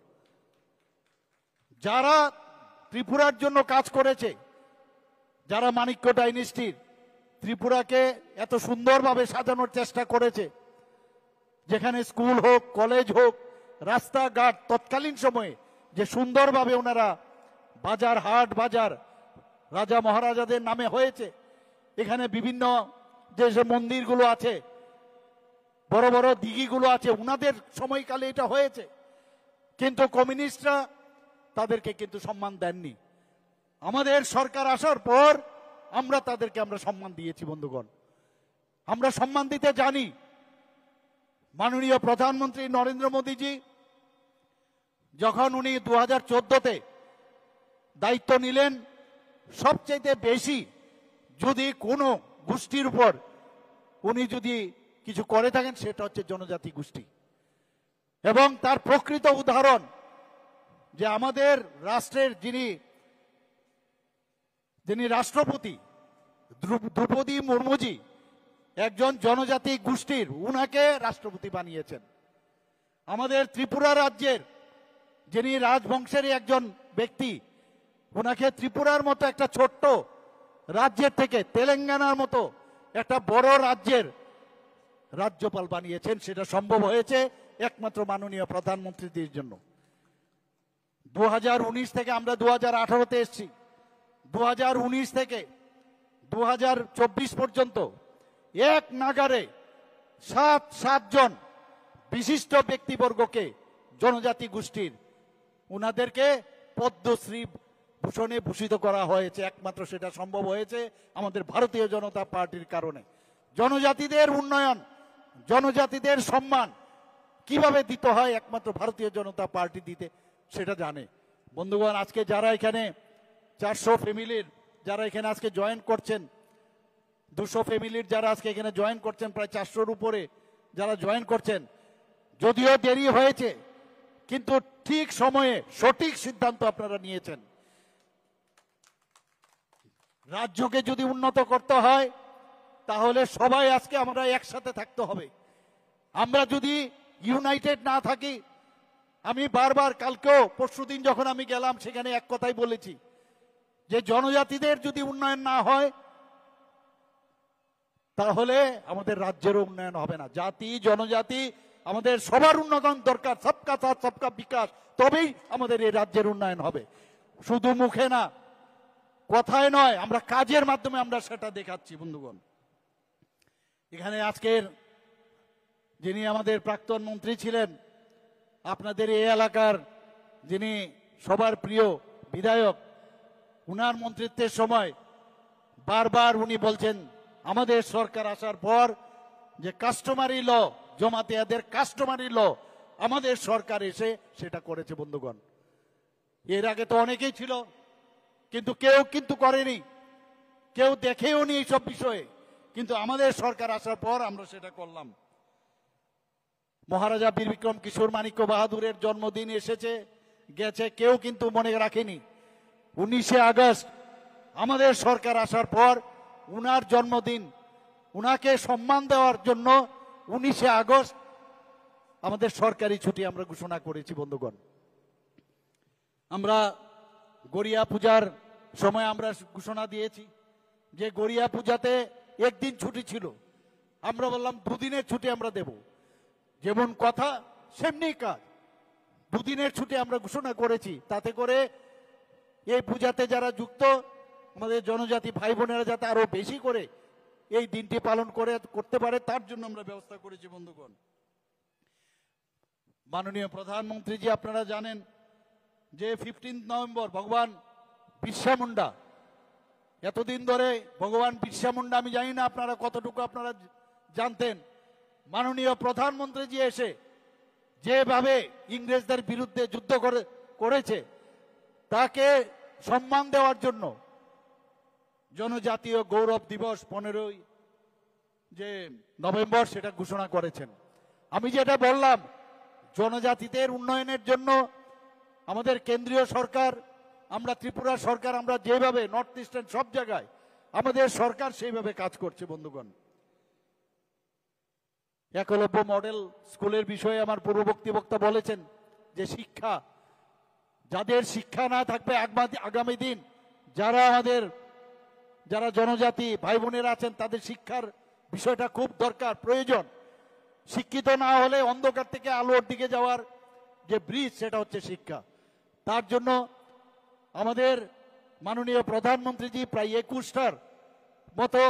যারা ত্রিপুরার জন্য কাজ করেছে, যারা মাণিক্য ডাইনেস্টির ত্রিপুরাকে এত সুন্দরভাবে সাজানোর চেষ্টা করেছে, যেখানে স্কুল হোক, কলেজ হোক, রাস্তাঘাট তৎকালীন সময়ে যে সুন্দরভাবে ওনারা বাজার, হাট বাজার রাজা মহারাজাদের নামে হয়েছে, এখানে বিভিন্ন যে মন্দিরগুলো আছে, বড় বড় দিঘিগুলো আছে, উনাদের সময়কালে এটা হয়েছে। কিন্তু কমিউনিস্টরা তাদেরকে কিন্তু সম্মান দেননি। আমাদের সরকার আসার পর আমরা তাদেরকে সম্মান দিয়েছি। বন্ধুগণ, আমরা সম্মান দিতে জানি। মাননীয় প্রধানমন্ত্রী নরেন্দ্র মোদীজি যখন উনি 2014-তে দায়িত্ব নিলেন, সবচেয়ে বেশি যদি কোনো গোষ্ঠীর উপর উনি যদি কিছু করে থাকেন সেটা হচ্ছে জনজাতি গোষ্ঠী। এবং তার প্রকৃত উদাহরণ যে আমাদের রাষ্ট্রের যিনি রাষ্ট্রপতি দ্রৌপদী মুর্মুজি একজন জনজাতি গোষ্ঠীর, উনাকে রাষ্ট্রপতি বানিয়েছেন। আমাদের ত্রিপুরা রাজ্যের যিনি রাজবংশেরই একজন ব্যক্তি, উনাকে ত্রিপুরার মতো একটা ছোট্ট রাজ্যের থেকে তেলেঙ্গানার মতো একটা বড় রাজ্যের রাজ্যপাল বানিয়েছেন। সেটা সম্ভব হয়েছে একমাত্র মাননীয় প্রধানমন্ত্রীদের জন্য। 2019 থেকে আমরা 2018-তে এসেছি। 2019 থেকে 2024 পর্যন্ত এক নাগারে 7 জন বিশিষ্ট ব্যক্তিবর্গকে জনজাতি গোষ্ঠীর উনাদেরকে পদ্মশ্রী ভূষণে ভূষিত করা হয়েছে। একমাত্র সেটা সম্ভব হয়েছে আমাদের ভারতীয় জনতা পার্টির কারণে। জনজাতিদের উন্নয়ন, জনজাতিদের সম্মান কিভাবে দিতে হয় একমাত্র ভারতীয় জনতা পার্টি দিতে সেটা জানে। বন্ধুগণ, আজকে যারা এখানে 400 ফ্যামিলির যারা এখানে আজকে জয়েন করছেন, 200 ফ্যামিলির যারা আজকে এখানে জয়েন করছেন, প্রায় 400-র উপরে যারা জয়েন করছেন, যদিও দেরি হয়েছে কিন্তু ঠিক সময়ে সঠিক সিদ্ধান্ত আপনারা নিয়েছেন। রাজ্যকে যদি উন্নত করতে হয় তাহলে সবাই আজকে আমরা একসাথে থাকতে হবে। আমরা যদি ইউনাইটেড না থাকি, আমি বারবার কালকেও পরশুদিন যখন আমি গেলাম সেখানে এক কথাই বলেছি যে জনজাতিদের যদি উন্নয়ন না হয় তাহলে আমাদের রাজ্যেরও উন্নয়ন হবে না। জাতি জনজাতি আমাদের সবার উন্নয়ন দরকার, সবকা সাথ সবকা বিকাশ, তবেই আমাদের এই রাজ্যের উন্নয়ন হবে। শুধু মুখে না, কথায় নয়, আমরা কাজের মাধ্যমে আমরা সেটা দেখাচ্ছি। বন্ধুগণ, এখানে আজকের যিনি আমাদের প্রাক্তন মন্ত্রী ছিলেন, আপনাদের এই এলাকার যিনি সবার প্রিয় বিধায়ক, উনার মন্ত্রিত্বের সময় বারবার উনি বলছেন আমাদের সরকার আসার পর যে কাস্টমারি ল, জমাতিয়াদের কাস্টমারি ল আমাদের সরকার এসে সেটা করেছে। বন্ধুগণ, এর আগে তো অনেকেই ছিল কিন্তু কেউ কিন্তু করেনি, কেউ দেখেও নি এইসব বিষয়ে, কিন্তু আমাদের সরকার আসার পর আমরা সেটা করলাম। মহারাজা বীর বিক্রম কিশোর মাণিক্য বাহাদুরের জন্মদিন এসেছে গেছে, কেউ কিন্তু মনে রাখেনি। 19শে আগস্ট আমাদের সরকার আসার পর উনার জন্মদিন, উনাকে সম্মান দেওয়ার জন্য 19শে আগস্ট আমাদের সরকারি ছুটি আমরা ঘোষণা করেছি। বন্ধুগণ, আমরা গড়িয়া পূজার সময় আমরা ঘোষণা দিয়েছি যে গড়িয়া পূজাতে একদিন ছুটি ছিল, আমরা বললাম 2 দিনের ছুটি আমরা দেব। যেমন কথা সেমনি কাজ, 2 দিনের ছুটি আমরা ঘোষণা করেছি। তাতে করে এই পূজাতে যারা যুক্ত আমাদের জনজাতি ভাই বোনেরা যাতে আরো বেশি করে এই দিনটি পালন করতে পারে, তার জন্য আমরা ব্যবস্থা করেছি বন্ধুগণ। মাননীয় প্রধানমন্ত্রীজি, আপনারা জানেন যে 15 নভেম্বর ভগবান বিরসা মুন্ডা, এতদিন ধরে ভগবান বিরসা মুন্ডা, আমি জানি না আপনারা কতটুকু আপনারা জানতেন, মাননীয় প্রধানমন্ত্রীজি এসে যেভাবে ইংরেজদের বিরুদ্ধে যুদ্ধ করেছে তাকে সম্মান দেওয়ার জন্য জনজাতীয় গৌরব দিবস 15ই যে নভেম্বর সেটা ঘোষণা করেছেন। আমি যেটা বললাম, জনজাতিদের উন্নয়নের জন্য আমাদের কেন্দ্রীয় সরকার, আমরা ত্রিপুরা সরকার, আমরা যেভাবে নর্থ ইস্টার্ন সব জায়গায় আমাদের সরকার সেইভাবে কাজ করছে বন্ধুগণ। একলব্য মডেল স্কুলের বিষয়ে আমার পূর্ববর্তী বক্তা বলেছেন যে শিক্ষা, যাদের শিক্ষা না থাকবে আগামী দিন যারা জনজাতি ভাই বোনেরা আছেন তাদের শিক্ষার বিষয়টা খুব দরকার, প্রয়োজন। শিক্ষিত না হলে অন্ধকার থেকে আলোর দিকে যাওয়ার যে ব্রিজ, সেটা হচ্ছে শিক্ষা। তার জন্য আমাদের মাননীয় প্রধানমন্ত্রীজি প্রায় 21টার মতো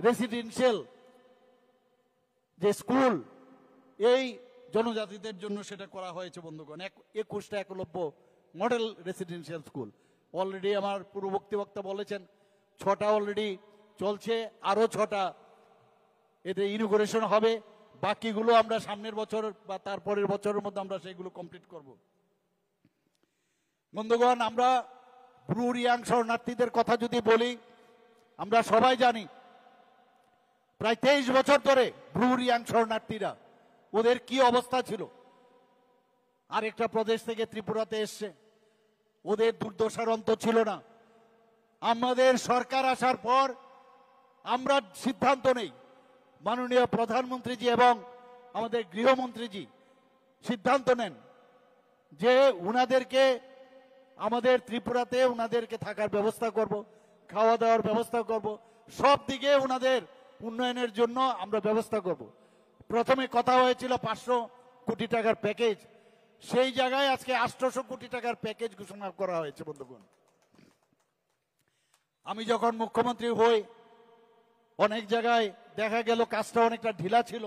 রেসিডেন্সিয়াল যে স্কুল এই জনজাতিদের জন্য সেটা করা হয়েছে বন্ধুগণ। 21টা Eklavya model residential school already আমার পূর্ববর্তী বক্তা বলেছেন 6টা অলরেডি চলছে, আরো 6টা এতে ইনোগ্রেশন হবে। বাকিগুলো আমরা সামনের বছর বা তারপরের বছরের মধ্যে আমরা সেগুলো কমপ্লিট করব বন্ধুগণ। আমরা ব্রু রিয়াং শরণার্থীদের কথা যদি বলি, আমরা সবাই জানি প্রায় 23 বছর ধরে ব্রু রিয়াং শরণার্থীরা ওদের কি অবস্থা ছিল। আরেকটা প্রদেশ থেকে ত্রিপুরাতে এসছে, ওদের দুর্দশার অন্ত ছিল না। আমাদের সরকার আসার পর আমরা সিদ্ধান্ত নেই, মাননীয় প্রধানমন্ত্রীজি এবং আমাদের গৃহমন্ত্রীজি সিদ্ধান্ত নেন যে উনাদেরকে আমাদের ত্রিপুরাতে উনাদেরকে থাকার ব্যবস্থা করব, খাওয়া দাওয়ার ব্যবস্থা করব, সব দিকে উনাদের উন্নয়নের জন্য আমরা ব্যবস্থা করব। প্রথমে কথা হয়েছিল 500 কোটি টাকার প্যাকেজ, সেই জায়গায় আজকে 800 কোটি টাকার প্যাকেজ ঘোষণা করা হয়েছে বন্ধুগণ। আমি যখন মুখ্যমন্ত্রী হই অনেক জায়গায় দেখা গেল কাজটা অনেকটা ঢিলা ছিল।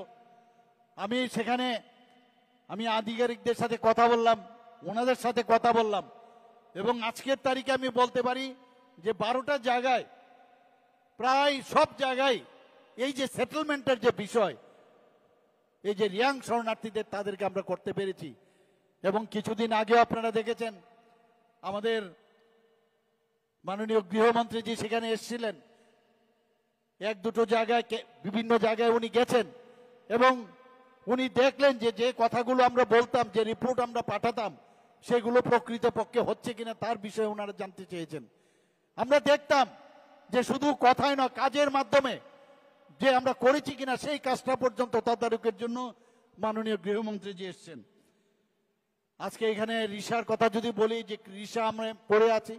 আমি আধিকারিকদের সাথে কথা বললাম, ওনাদের সাথে কথা বললাম, এবং আজকের তারিখে আমি বলতে পারি যে 12টা জায়গায় প্রায় সব জায়গায় এই যে সেটেলমেন্টের যে বিষয়, এই যে রিয়াং শরণার্থীদের তাদেরকে আমরা করতে পেরেছি। এবং কিছুদিন আগেও আপনারা দেখেছেন আমাদের মাননীয় গৃহমন্ত্রীজি সেখানে এসেছিলেন, 1-2 জায়গায় বিভিন্ন জায়গায় উনি গেছেন এবং উনি দেখলেন যে কথাগুলো আমরা বলতাম, যে রিপোর্ট আমরা পাঠাতাম, সেগুলো প্রকৃতপক্ষে হচ্ছে কিনা তার বিষয়ে ওনারা জানতে চেয়েছেন। আমরা দেখতাম যে শুধু কথায় না, কাজের মাধ্যমে যে আমরা করেছি কিনা সেই কাজটা পর্যন্ত তদারকের জন্য মাননীয় গৃহমন্ত্রীজি এসছেন। আজকে এখানে রিসার কথা যদি বলি, যে রিসা আমরা পড়ে আছি,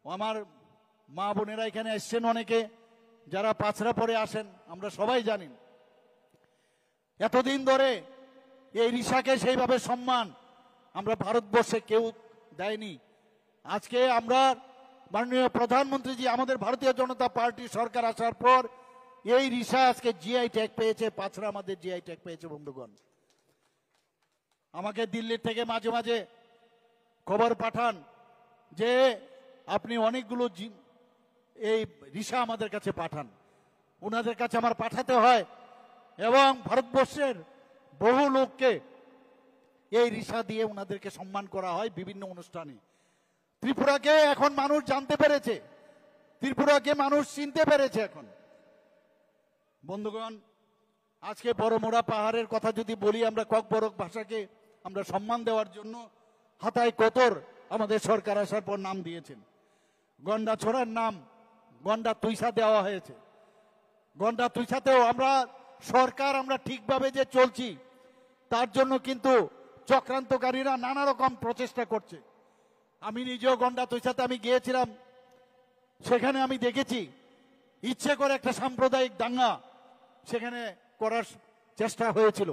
আমার মা বোনেরা এখানে এসছেন অনেকে, যারা পাঁচরা পরে আসেন, আমরা সবাই জানি এতদিন ধরে এই রিসাকে সেইভাবে সম্মান আমরা ভারতবর্ষে কেউ দেয়নি। আজকে আমরা মাননীয় প্রধানমন্ত্রীজি, আমাদের ভারতীয় জনতা পার্টি সরকার আসার পর এই রিসা আজকে জিআই ট্যাগ পেয়েছে, পাঁচরা আমাদের জিআই ট্যাগ পেয়েছে বন্ধুগণ। আমাকে দিল্লি থেকে মাঝে মাঝে খবর পাঠান যে আপনি অনেকগুলো এই রিসা আমাদের কাছে পাঠান, ওনাদের কাছে আমার পাঠাতে হয়, এবং ভারতবর্ষের বহু লোককে এই রিসা দিয়ে ওনাদেরকে সম্মান করা হয় বিভিন্ন অনুষ্ঠানে। ত্রিপুরাকে এখন মানুষ জানতে পেরেছে, ত্রিপুরাকে মানুষ চিনতে পেরেছে এখন বন্ধুগণ। আজকে বড়মোড়া পাহাড়ের কথা যদি বলি, আমরা ককবরক ভাষাকে আমরা সম্মান দেওয়ার জন্য হাতায় কতর আমাদের সরকার আসার পর নাম দিয়েছেন। গন্ডা ছোড়ার নাম গন্ডা তুইসা দেওয়া হয়েছে। গন্ডা তুইসাতেও আমরা সরকার আমরা ঠিকভাবে যে চলছি তার জন্য কিন্তু চক্রান্তকারীরা নানা রকম প্রচেষ্টা করছে। আমি নিজেও গন্ডা তুইসাতে আমি গিয়েছিলাম, সেখানে আমি দেখেছি ইচ্ছে করে একটা সাম্প্রদায়িক দাঙ্গা সেখানে করার চেষ্টা হয়েছিল,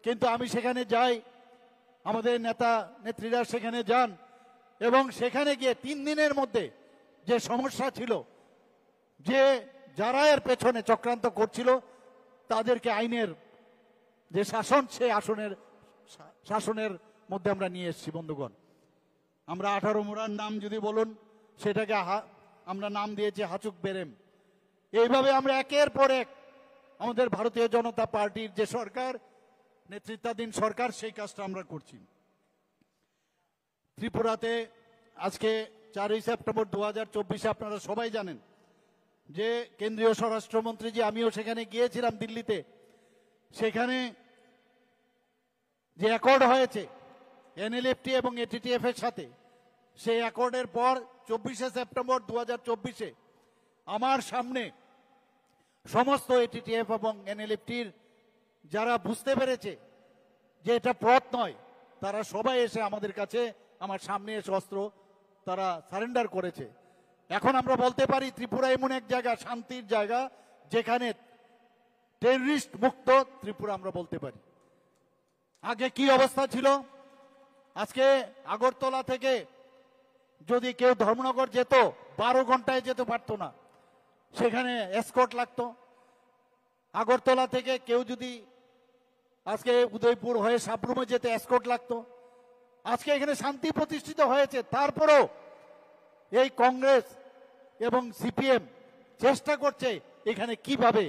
কিন্তু আমি সেখানে যাই, আমাদের নেতা নেত্রীরা সেখানে যান, এবং সেখানে গিয়ে 3 দিনের মধ্যে যে সমস্যা ছিল, যে যারা এর পেছনে চক্রান্ত করছিল তাদেরকে আইনের যে শাসন, সেই শাসনের মধ্যে আমরা নিয়ে এসেছি বন্ধুগণ। আমরা 18 মুরার নাম যদি বলুন, সেটাকে আমরা নাম দিয়েছি হাচুক বেরেম। এইভাবে আমরা একের পর এক আমাদের ভারতীয় জনতা পার্টির যে সরকার, নেতৃত্বাধীন সরকার, সেই কাজটা আমরা করছি। ত্রিপুরাতে আজকে 4ই সেপ্টেম্বর 2024 আপনারা সবাই জানেন যে কেন্দ্রীয় স্বরাষ্ট্রমন্ত্রী, যে আমিও সেখানে গিয়েছিলাম দিল্লিতে, সেখানে যে অ্যাকর্ড হয়েছে NLFT এবং ATTF এর সাথে, সেই অ্যাকর্ডের পর 24শে সেপ্টেম্বর 2024 আমার সামনে সমস্ত ATTF এবং NLFTর যারা বুঝতে পেরেছে যে এটা পথ নয়, তারা সবাই এসে আমাদের কাছে, আমার সামনে এসে অস্ত্র তারা সারেন্ডার করেছে। এখন আমরা বলতে পারি ত্রিপুরা এমন এক জায়গা, শান্তির জায়গা, যেখানে টেররিস্ট মুক্ত ত্রিপুরা আমরা বলতে পারি। আগে কি অবস্থা ছিল? আজকে আগরতলা থেকে যদি কেউ ধর্মনগর যেত, 12 ঘন্টায় যেতে পারতো না, সেখানে এসকর্ট লাগতো। আগরতলা থেকে কেউ যদি আজকে উদয়পুর হয়ে সাবরুমে যেতে এসকর্ট লাগতো। আজকে এখানে শান্তি প্রতিষ্ঠিত হয়েছে, তারপরেও এই কংগ্রেস এবং CPM চেষ্টা করছে এখানে কিভাবে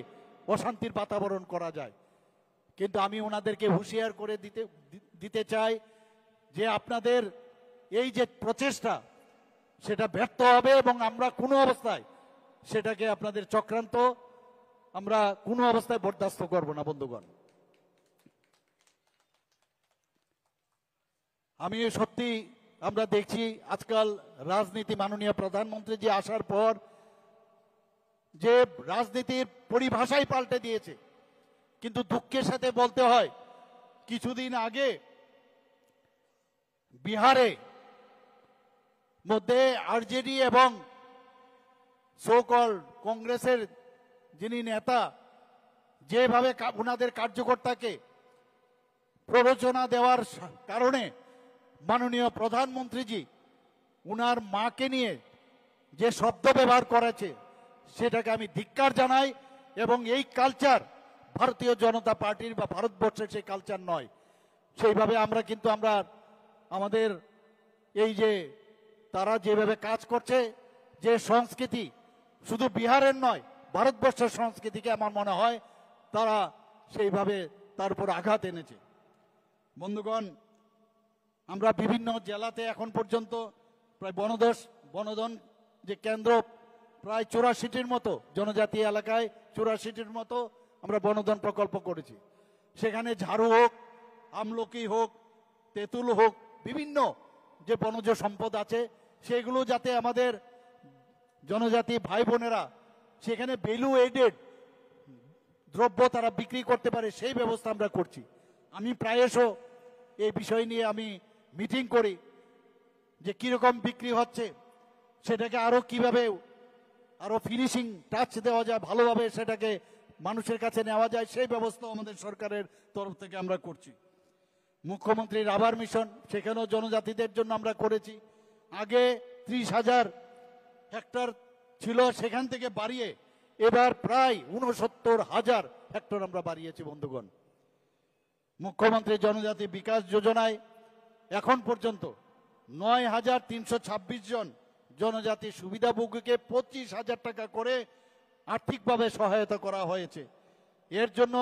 অশান্তির বাতাবরণ করা যায়। কিন্তু আমি ওনাদেরকে হুঁশিয়ার করে দিতে চাই যে আপনাদের এই যে প্রচেষ্টা, সেটা ব্যর্থ হবে এবং আমরা কোনো অবস্থায় সেটাকে, আপনাদের চক্রান্ত আমরা কোনো অবস্থায় বরদাস্ত করব না বন্ধুগণ। আমি সত্যি আমরা দেখছি আজকাল রাজনীতি, মাননীয় প্রধানমন্ত্রী যে আসার পর যে রাজনীতির পরিভাষাই পাল্টে দিয়েছে। কিন্তু দুঃখের সাথে বলতে হয়, কিছুদিন আগে বিহারে মধ্যে আরজেডি এবং সোকল কংগ্রেসের যিনি নেতা, যেভাবে ওনাদের কার্যকর্তাকে প্ররোচনা দেওয়ার কারণে মাননীয় প্রধানমন্ত্রীজি উনার মাকে নিয়ে যে শব্দ ব্যবহার করেছে, সেটাকে আমি ধিক্কার জানাই। এবং এই কালচার ভারতীয় জনতা পার্টির বা ভারতবর্ষের সেই কালচার নয়। সেইভাবে আমরা কিন্তু আমাদের এই যে তারা যেভাবে কাজ করছে, যে সংস্কৃতি শুধু বিহারের নয়, ভারতবর্ষের সংস্কৃতিকে আমার মনে হয় তারা সেইভাবে তার উপর আঘাত এনেছে। বন্ধুগণ, আমরা বিভিন্ন জেলাতে এখন পর্যন্ত প্রায় বনধন যে কেন্দ্র, প্রায় 84টির মতো জনজাতি এলাকায় 84টির মতো আমরা বনধন প্রকল্প করেছি। সেখানে ঝাড়ু হোক, আমলকি হোক, তেঁতুল হোক, বিভিন্ন যে বনজ সম্পদ আছে, সেগুলো যাতে আমাদের জনজাতি ভাই বোনেরা সেখানে ভ্যালু এডেড দ্রব্য তারা বিক্রি করতে পারে, সেই ব্যবস্থা আমরা করছি। আমি প্রায়শ এই বিষয় নিয়ে আমি মিটিং করি যে কিরকম বিক্রি হচ্ছে, সেটাকে আরো কিভাবে আরো ফিনিশিং টাচ দেওয়া যায়, ভালোভাবে সেটাকে মানুষের কাছে নেওয়া যায়, সেই ব্যবস্থা আমাদের সরকারের তরফ থেকে আমরা করছি। মুখ্যমন্ত্রীর আবাস মিশন, সেখানেও জনজাতিদের জন্য আমরা করেছি। আগে 30,000 হেক্টর ছিল, সেখান থেকে বাড়িয়ে এবার প্রায় 69,000 হেক্টর আমরা বাড়িয়েছি বন্ধুগণ। মুখ্যমন্ত্রী জনজাতি বিকাশ যোজনায় এখন পর্যন্ত 9,326 জন জনজাতি সুবিধাভোগীকে 25,000 টাকা করে আর্থিকভাবে সহায়তা করা হয়েছে। এর জন্য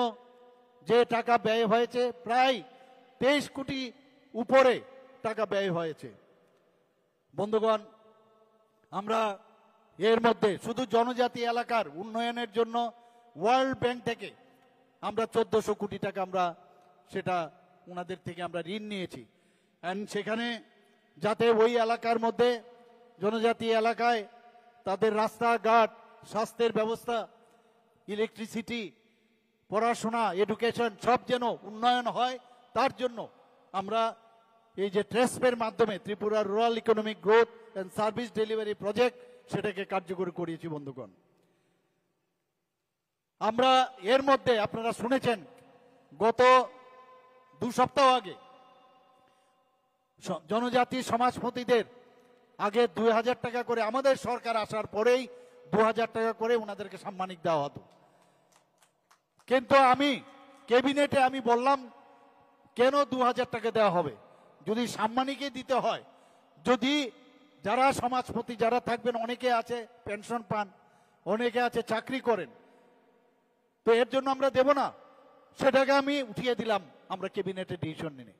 যে টাকা ব্যয় হয়েছে প্রায় 23 কোটি উপরে টাকা ব্যয় হয়েছে। বন্ধুগণ, আমরা এর মধ্যে শুধু জনজাতি এলাকার উন্নয়নের জন্য ওয়ার্ল্ড ব্যাংক থেকে আমরা 1400 কোটি টাকা আমরা সেটা ওনাদের থেকে আমরা ঋণ নিয়েছি। এন্ড সেখানে যাতে ওই এলাকার মধ্যে জনজাতি এলাকায় তাদের রাস্তাঘাট, স্বাস্থ্যের ব্যবস্থা, ইলেকট্রিসিটি, পড়াশোনা, এডুকেশন সব যেন উন্নয়ন হয়, তার জন্য আমরা এই যে ট্রেসপের মাধ্যমে Tripura rural economic growth and service delivery project, সেটাকে কার্যকরী করিয়েছি বন্ধুগণ। আমরা এর মধ্যে আপনারা শুনেছেন গত 2 সপ্তাহ আগে জনজাতি সমাজপতিদের আগে 2,000 টাকা করে, আমাদের সরকার আসার পরেই 2000 টাকা করে ওনাদেরকে সাম্মানিক দেওয়া হতো। কিন্তু আমি ক্যাবিনেটে আমি বললাম কেন 2000 টাকা দেওয়া হবে, যদি সাম্মানিকে দিতে হয়, যদি যারা সমাজপতি যারা থাকবেন, অনেকে আছে পেনশন পান, অনেকে আছে চাকরি করেন, তো এর জন্য আমরা দেব না, সেটাকে আমি উঠিয়ে দিলাম আমরা ক্যাবিনেটে ডিসিশন নিয়ে,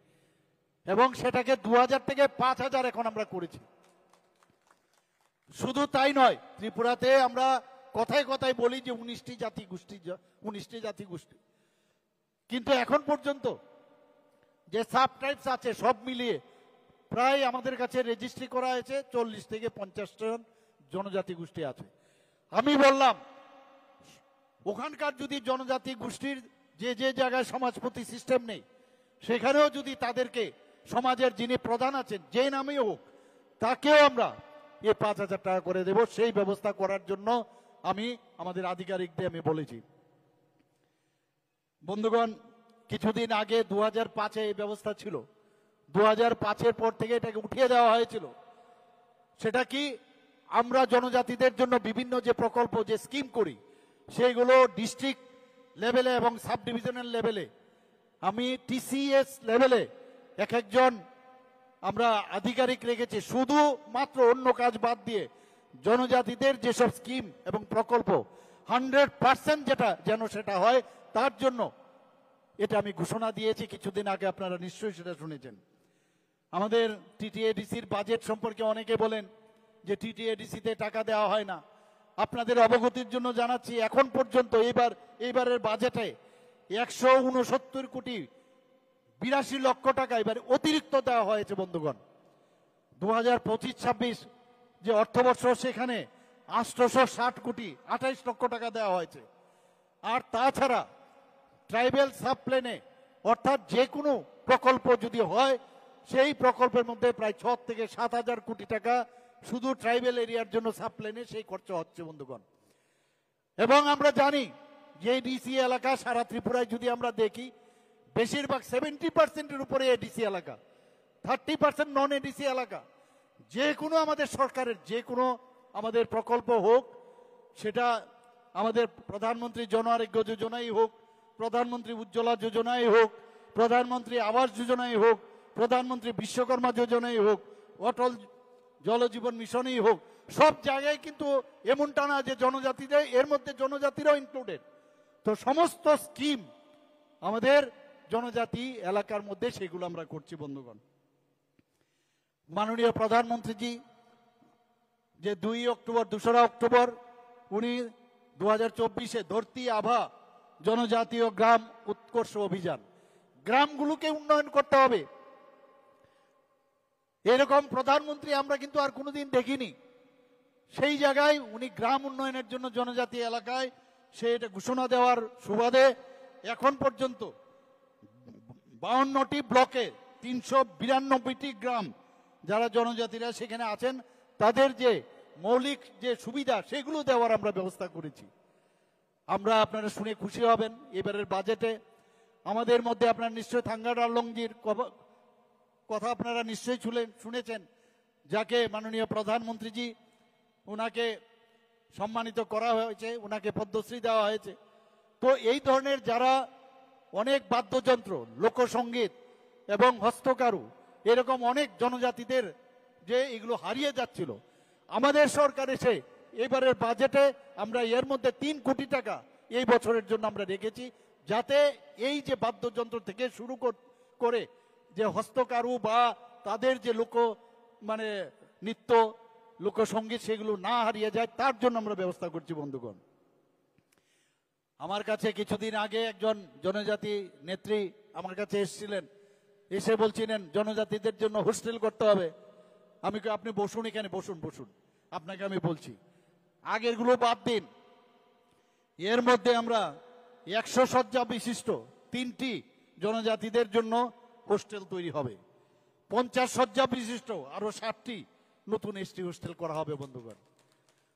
এবং সেটাকে 2000 থেকে 5000 এখন আমরা করেছি। শুধু তাই নয়, ত্রিপুরাতে আমরা কথায় কথায় বলি যে 19টি জাতি গোষ্ঠী, কিন্তু এখন পর্যন্ত যে সাব ট্রাইবস আছে সব মিলিয়ে প্রায় আমাদের কাছে রেজিস্ট্রি করা হয়েছে 40 থেকে 50 জন জনজাতি গোষ্ঠী আছে। আমি বললাম ওখানকার যদি জনজাতি গোষ্ঠীর যে যে জায়গায় সমাজপতি সিস্টেম নেই, সেখানেও যদি তাদেরকে সমাজের যিনি প্রধান আছেন যে নামেই হোক, তাকেও আমরা 5000 টাকা করে দেব, সেই ব্যবস্থা করার জন্য আমি আমাদের আধিকারিকদের আমি বলেছি। বন্ধুগণ, কিছুদিন আগে 2005-এ এই ব্যবস্থা ছিল, 2005-এর পর থেকে এটাকে উঠিয়ে দেওয়া হয়েছিল। সেটা কি, আমরা জনজাতিদের জন্য বিভিন্ন যে প্রকল্প যে স্কিম করি, সেইগুলো ডিস্ট্রিক্ট লেভেলে এবং সাব ডিভিশনাল লেভেলে, আমি টিসিএস লেভেলে এক একজন আমরা আধিকারিক রেখেছি, শুধু মাত্র অন্য কাজ বাদ দিয়ে জনজাতিদের যেসব স্কিম এবং প্রকল্প 100% যেটা যেন সেটা হয়, তার জন্য এটা আমি ঘোষণা দিয়েছি কিছুদিন আগে, আপনারা নিশ্চয়ই সেটা শুনেছেন। আমাদের টিটিএডিসির বাজেট সম্পর্কে অনেকে বলেন যে টিটিএডিসিতে টাকা দেওয়া হয় না। আপনাদের অবগতির জন্য জানাচ্ছি, এখন পর্যন্ত এইবারের বাজেটে 169 কোটি 82 লক্ষ টাকা এবার অতিরিক্ত দেওয়া হয়েছে। বন্ধুগণ, 2025-26 যে অর্থবর্ষ, সেখানে 860 কোটি 28 লক্ষ টাকা দেওয়া হয়েছে। আর তাছাড়া ট্রাইবেল সাবপ্লেনে, অর্থাৎ যে কোনো প্রকল্প যদি হয়, সেই প্রকল্পের মধ্যে প্রায় 6 থেকে 7,000 কোটি টাকা শুধু ট্রাইবেল এরিয়ার জন্য সাবপ্লেনে সেই খরচা হচ্ছে। বন্ধুগণ, এবং আমরা জানি যে এডিসি এলাকা সারা ত্রিপুরায় যদি আমরা দেখি, বেশিরভাগ 70%-এর উপরে এডিসি এলাকা, 30% নন এডিসি এলাকা। যে কোনো আমাদের সরকারের যে কোনো আমাদের প্রকল্প হোক, সেটা আমাদের প্রধানমন্ত্রী জন আরোগ্য যোজনাই হোক, প্রধানমন্ত্রী উজ্জ্বলা যোজনাই হোক, প্রধানমন্ত্রী আবাস যোজনাই হোক, প্রধানমন্ত্রী বিশ্বকর্মা যোজনাই হোক, অটল জলজীবন মিশনই হোক, সব জায়গায় কিন্তু এমনটা না যে জনজাতিদের, এর মধ্যে জনজাতিরাও ইনক্লুডেড। তো সমস্ত স্কিম আমাদের জনজাতি এলাকার মধ্যে সেগুলো আমরা করছি। বন্ধুগণ, মাননীয় প্রধানমন্ত্রীজি যে 2 অক্টোবর উনি 2024-এ ধরতি আভা জনজাতীয় গ্রাম উৎকর্ষ অভিযান, গ্রামগুলোকে উন্নয়ন করতে হবে, এরকম প্রধানমন্ত্রী আমরা কিন্তু আর কোনোদিন দেখিনি। সেই জায়গায় উনি গ্রাম উন্নয়নের জন্য জনজাতি এলাকায় সে এটা ঘোষণা দেওয়ার সুবাদে এখন পর্যন্ত 52টি ব্লকে 392টি গ্রাম যারা জনজাতিরা সেখানে আছেন, তাদের যে মৌলিক যে সুবিধা সেগুলো দেওয়ার আমরা ব্যবস্থা করেছি। আমরা আপনারা শুনে খুশি হবেন, এবারের বাজেটে আমাদের মধ্যে আপনারা নিশ্চয়ই থাঙ্গা ডারলংজির কথা আপনারা নিশ্চয়ই শুনেছেন, যাকে মাননীয় প্রধানমন্ত্রীজি ওনাকে সম্মানিত করা হয়েছে, ওনাকে পদ্মশ্রী দেওয়া হয়েছে। তো এই ধরনের যারা অনেক বাদ্যযন্ত্র, লোকসঙ্গীত এবং হস্তকারু, এরকম অনেক জনজাতিদের যে এগুলো হারিয়ে যাচ্ছিল, আমাদের সরকার এসে এবারের বাজেটে আমরা এর মধ্যে 3 কোটি টাকা এই বছরের জন্য আমরা রেখেছি, যাতে এই যে বাদ্যযন্ত্র থেকে শুরু করে যে হস্তকারু বা তাদের যে নৃত্য লোকসঙ্গীত সেগুলো না হারিয়ে যায়, তার জন্য আমরা ব্যবস্থা করছি। বন্ধুগণ, আমার কাছে কিছুদিন আগে একজন জনজাতি নেত্রী আমার কাছে এসেছিলেন, এসে বলছিলেন জনজাতিদের জন্য হোস্টেল করতে হবে। আমি আপনি বসুন, এখানে বসুন, আপনাকে আমি বলছি, আগেরগুলো বাদ দিন, এর মধ্যে আমরা 100 শয্যা বিশিষ্ট 3টি জনজাতিদের জন্য হোস্টেল তৈরি হবে, 50 শয্যা বিশিষ্ট আরো 60টি নতুন এসটি হোস্টেল করা হবে। বন্ধুগণ,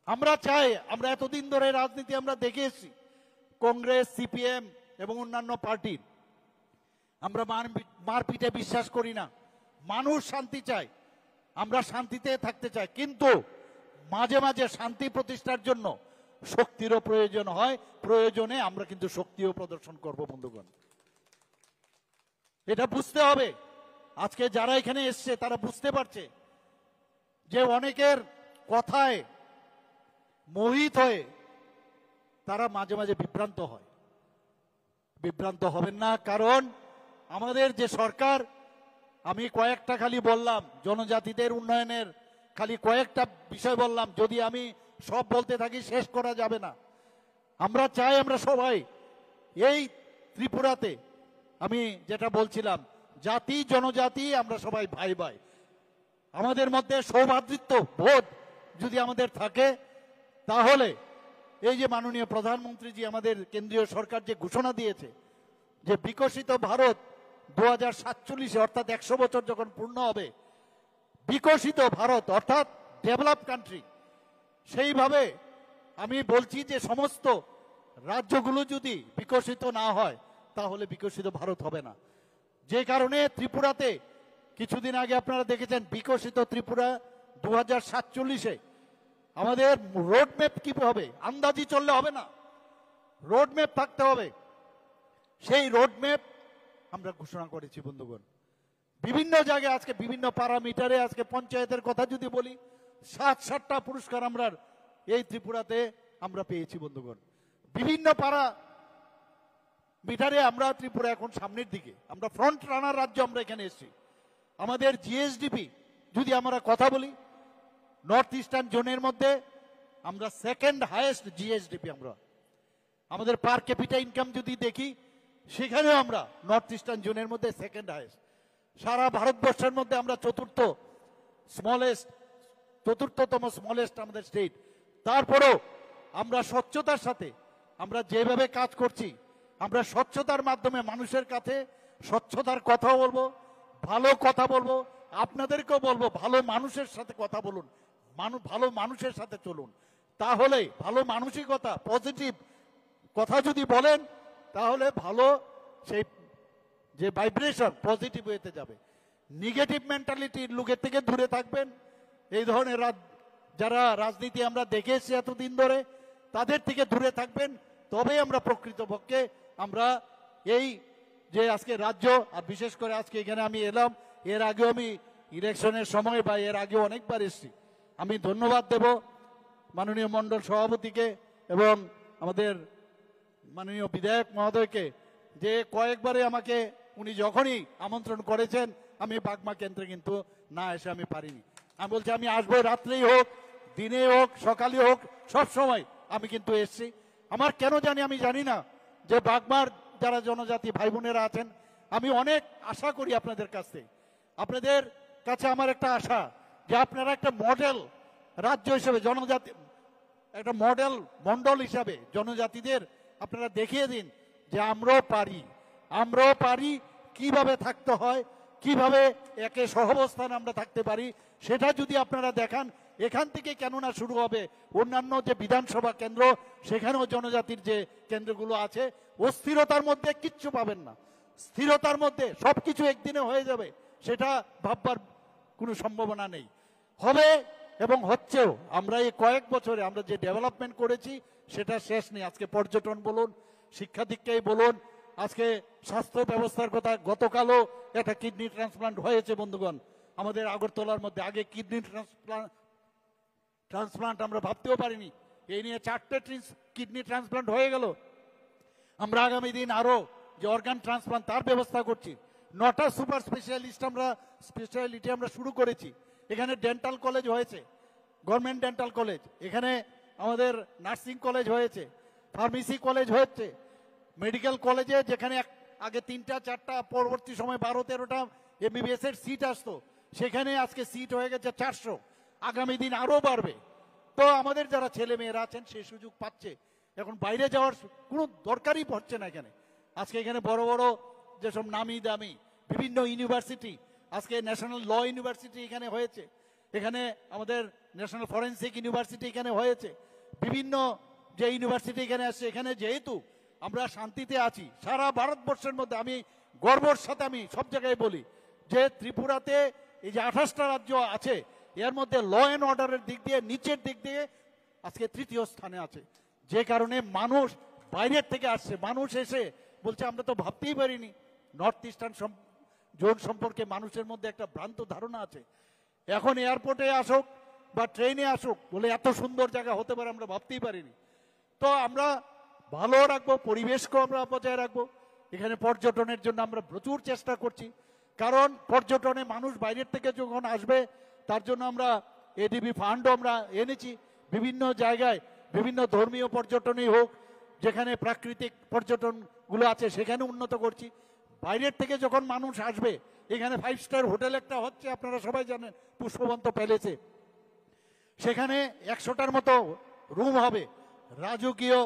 আমরা চাই, আমরা এতদিন ধরে রাজনীতি আমরা দেখে এসেছি, কংগ্রেস, সিপিএম এবং অন্যান্য পার্টির, আমরা মারপিটে বিশ্বাস করি না, মানুষ শান্তি চায়, আমরা শান্তিতে থাকতে চাই, কিন্তু মাঝে মাঝে শান্তি প্রতিষ্ঠার জন্য শক্তিরও প্রয়োজন হয়, প্রয়োজনে আমরা কিন্তু শক্তিও প্রদর্শন করব বন্ধুগণ। এটা বুঝতে হবে। আজকে যারা এখানে এসছে তারা বুঝতে পারছে যে অনেকের কথায় মোহিত হয়ে তারা মাঝে মাঝে বিভ্রান্ত হয়। বিভ্রান্ত হবেন না, কারণ আমাদের যে সরকার, আমি কয়েকটা খালি বললাম জনজাতিদের উন্নয়নের, খালি কয়েকটা বিষয় বললাম, যদি আমি সব বলতে থাকি শেষ করা যাবে না। আমরা চাই আমরা সবাই এই ত্রিপুরাতে, আমি যেটা বলছিলাম, জাতি জনজাতি আমরা সবাই ভাই ভাই। আমাদের মধ্যে সৌভ্রাতৃত্ব বোধ যদি আমাদের থাকে, তাহলে এই যে মাননীয় প্রধানমন্ত্রীজি আমাদের কেন্দ্রীয় সরকার যে ঘোষণা দিয়েছে যে বিকশিত ভারত 2047 অর্থাৎ 100 বছর যখন পূর্ণ হবে, বিকশিত ভারত অর্থাৎ ডেভেলপ কান্ট্রি, সেইভাবে আমি বলছি যে সমস্ত রাজ্যগুলো যদি বিকশিত না হয় তাহলে বিকশিত ভারত হবে না। যে কারণে ত্রিপুরাতে কিছুদিন আগে আপনারা দেখেছেন বিকশিত ত্রিপুরা 2047-এ আমাদের রোডম্যাপ কি হবে, আন্দাজি চললে হবে না, রোডম্যাপ থাকতে হবে। সেই রোডম্যাপ আমরা ঘোষণা করেছি বন্ধুগণ। বিভিন্ন জায়গায় আজকে বিভিন্ন প্যারামিটারে, আজকে পঞ্চায়েতের কথা যদি বলি, 7-7টা পুরস্কার আমরা এই ত্রিপুরাতে আমরা পেয়েছি বন্ধুগণ। বিভিন্ন মিটারে আমরা ত্রিপুরা এখন সামনের দিকে, আমরা ফ্রন্ট রানার রাজ্য আমরা এখানে এসেছি। আমাদের জিএসডিপি যদি আমরা কথা বলি, নর্থ ইস্টার্ন জোনের মধ্যে আমরা সেকেন্ড হাইয়েস্ট জিএসডিপি। আমরা আমাদের পার ক্যাপিটা ইনকাম যদি দেখি, সেখানেও আমরা নর্থ ইস্টার্ন জোনের মধ্যে সেকেন্ড হাইয়েস্ট। সারা ভারতবর্ষের মধ্যে আমরা চতুর্থতম স্মলেস্ট আমাদের স্টেট। তারপরেও আমরা স্বচ্ছতার সাথে আমরা যেভাবে কাজ করছি, আমরা স্বচ্ছতার মাধ্যমে মানুষের কাছে স্বচ্ছতার কথা বলবো, ভালো কথা বলবো, আপনাদেরকেও বলবো ভালো মানুষের সাথে কথা বলুন, ভালো মানুষের সাথে চলুন। তাহলে ভালো মানসিকতা, পজিটিভ কথা যদি বলেন, তাহলে ভালো সেই যে ভাইব্রেশন পজিটিভ হতে যাবে। নেগেটিভ মেন্টালিটির লোকের থেকে দূরে থাকবেন। এই ধরনের যারা রাজনীতি আমরা দেখে এসেছি এতদিন ধরে, তাদের থেকে দূরে থাকবেন। তবে আমরা প্রকৃতপক্ষে আমরা এই যে আজকে রাজ্য, আর বিশেষ করে আজকে এখানে আমি এলাম, এর আগেও আমি ইলেকশনের সময় বা এর আগেও অনেকবার এসেছি। আমি ধন্যবাদ দেব মাননীয় মণ্ডল সভাপতিকে এবং আমাদের মাননীয় বিধায়ক মহোদয়কে, যে কয়েকবারে আমাকে উনি যখনই আমন্ত্রণ করেছেন, আমি বাগমা কেন্দ্রে কিন্তু না এসে আমি পারিনি। আমি বলছি আমি আসবো, রাত্রেই হোক, দিনে হোক, সকালে হোক, সব সময় আমি কিন্তু এসছি। আমার কেন জানি, আমি জানি না, যে বাগমার যারা জনজাতি ভাই বোনেরা আছেন, আমি অনেক আশা করি আপনাদের কাছে। আপনাদের কাছে আমার একটা আশা যে আপনারা একটা মডেল রাজ্য হিসেবে, জনজাতি একটা মডেল মন্ডল হিসাবে জনজাতিদের আপনারা দেখিয়ে দিন যে আমরাও পারি কিভাবে থাকতে হয়, কিভাবে একে সহাবস্থান আমরা থাকতে পারি। সেটা যদি আপনারা দেখান, এখান থেকে কেননা শুরু হবে অন্যান্য যে বিধানসভা কেন্দ্র, সেখানেও জনজাতির যে কেন্দ্রগুলো আছে, অস্থিরতার মধ্যে কিচ্ছু পাবেন না। স্থিরতার মধ্যে সবকিছু একদিনে হয়ে যাবে, সেটা ভাববার কোনো সম্ভাবনা নেই। হবে এবং হচ্ছেও। আমরা এই কয়েক বছরে আমরা যে ডেভেলপমেন্ট করেছি সেটা শেষ নেই। আজকে পর্যটন বলুন, শিক্ষা দীক্ষাই বলুন, আজকে স্বাস্থ্য ব্যবস্থার কথা, গতকালও একটা কিডনি ট্রান্সপ্লান্ট হয়েছে বন্ধুগণ আমাদের আগরতলার মধ্যে। আগে কিডনি ট্রান্সপ্লান্ট আমরা ভাবতেও পারিনি, এই নিয়ে 4টে কিডনি ট্রান্সপ্লান্ট হয়ে গেল। আমরা আগামী দিন আরো যে অর্গান ট্রান্সপ্লান্ট তার ব্যবস্থা করছি। 9টা সুপার স্পেশালিটি আমরা শুরু করেছি। এখানে ডেন্টাল কলেজ হয়েছে, গভর্নমেন্ট ডেন্টাল কলেজ, এখানে আমাদের নার্সিং কলেজ হয়েছে, ফার্মেসি কলেজ হয়েছে, মেডিকেল কলেজে যেখানে আগে 3টা 4টা, পরবর্তী সময় 12-13টা এমবিবিএস এর সিট আসতো, সেখানে আজকে সিট হয়ে গেছে 400। আগামী দিন আরো বাড়বে। তো আমাদের যারা ছেলে মেয়েরা আছেন সেই সুযোগ পাচ্ছে, এখন বাইরে যাওয়ার কোনো দরকারই পড়ছে না। এখানে আজকে এখানে বড় বড় যেসব নামি দামি বিভিন্ন ইউনিভার্সিটি, আজকে ন্যাশনাল ল ইউনিভার্সিটি এখানে হয়েছে, এখানে আমাদের ন্যাশনাল ফরেন্সিক ইউনিভার্সিটি এখানে হয়েছে, বিভিন্ন যে ইউনিভার্সিটি এখানে আসছে। এখানে যেহেতু আমরা শান্তিতে আছি সারা ভারতবর্ষের মধ্যে, আমি গর্বর সাথে আমি সব জায়গায় বলি যে ত্রিপুরাতে এই যে 28টা রাজ্য আছে, এর মধ্যে ল অ্যান্ড অর্ডারের দিক দিয়ে নিচের দিক দিয়ে আজকে 3য় স্থানে আছে। যে কারণে মানুষ বাইরের থেকে আসছে, মানুষ এসে বলছে আমরা তো ভাবতেই পারিনি। নর্থ ইস্টার্ন জোন সম্পর্কে মানুষের মধ্যে একটা ভ্রান্ত ধারণা আছে। এখন এয়ারপোর্টে আসুক বা ট্রেনে আসুক, বলে এত সুন্দর জায়গা হতে পারে আমরা ভাবতেই পারিনি। তো আমরা ভালো রাখবো, পরিবেশকেও আমরা বজায় রাখবো। এখানে পর্যটনের জন্য আমরা প্রচুর চেষ্টা করছি, কারণ পর্যটনে মানুষ বাইরের থেকে যখন আসবে তার জন্য আমরা এডিবি ফান্ডও আমরা এনেছি। বিভিন্ন জায়গায় বিভিন্ন ধর্মীয় পর্যটনই হোক, যেখানে প্রাকৃতিক পর্যটনগুলো আছে সেখানে উন্নত করছি। বাইরের থেকে যখন মানুষ আসবে, এখানে 5 স্টার হোটেল একটা হচ্ছে, আপনারা সবাই জানেন, পুষ্পবন্ত প্যালেসে। সেখানে 100টার মতো রুম হবে, রাজকীয়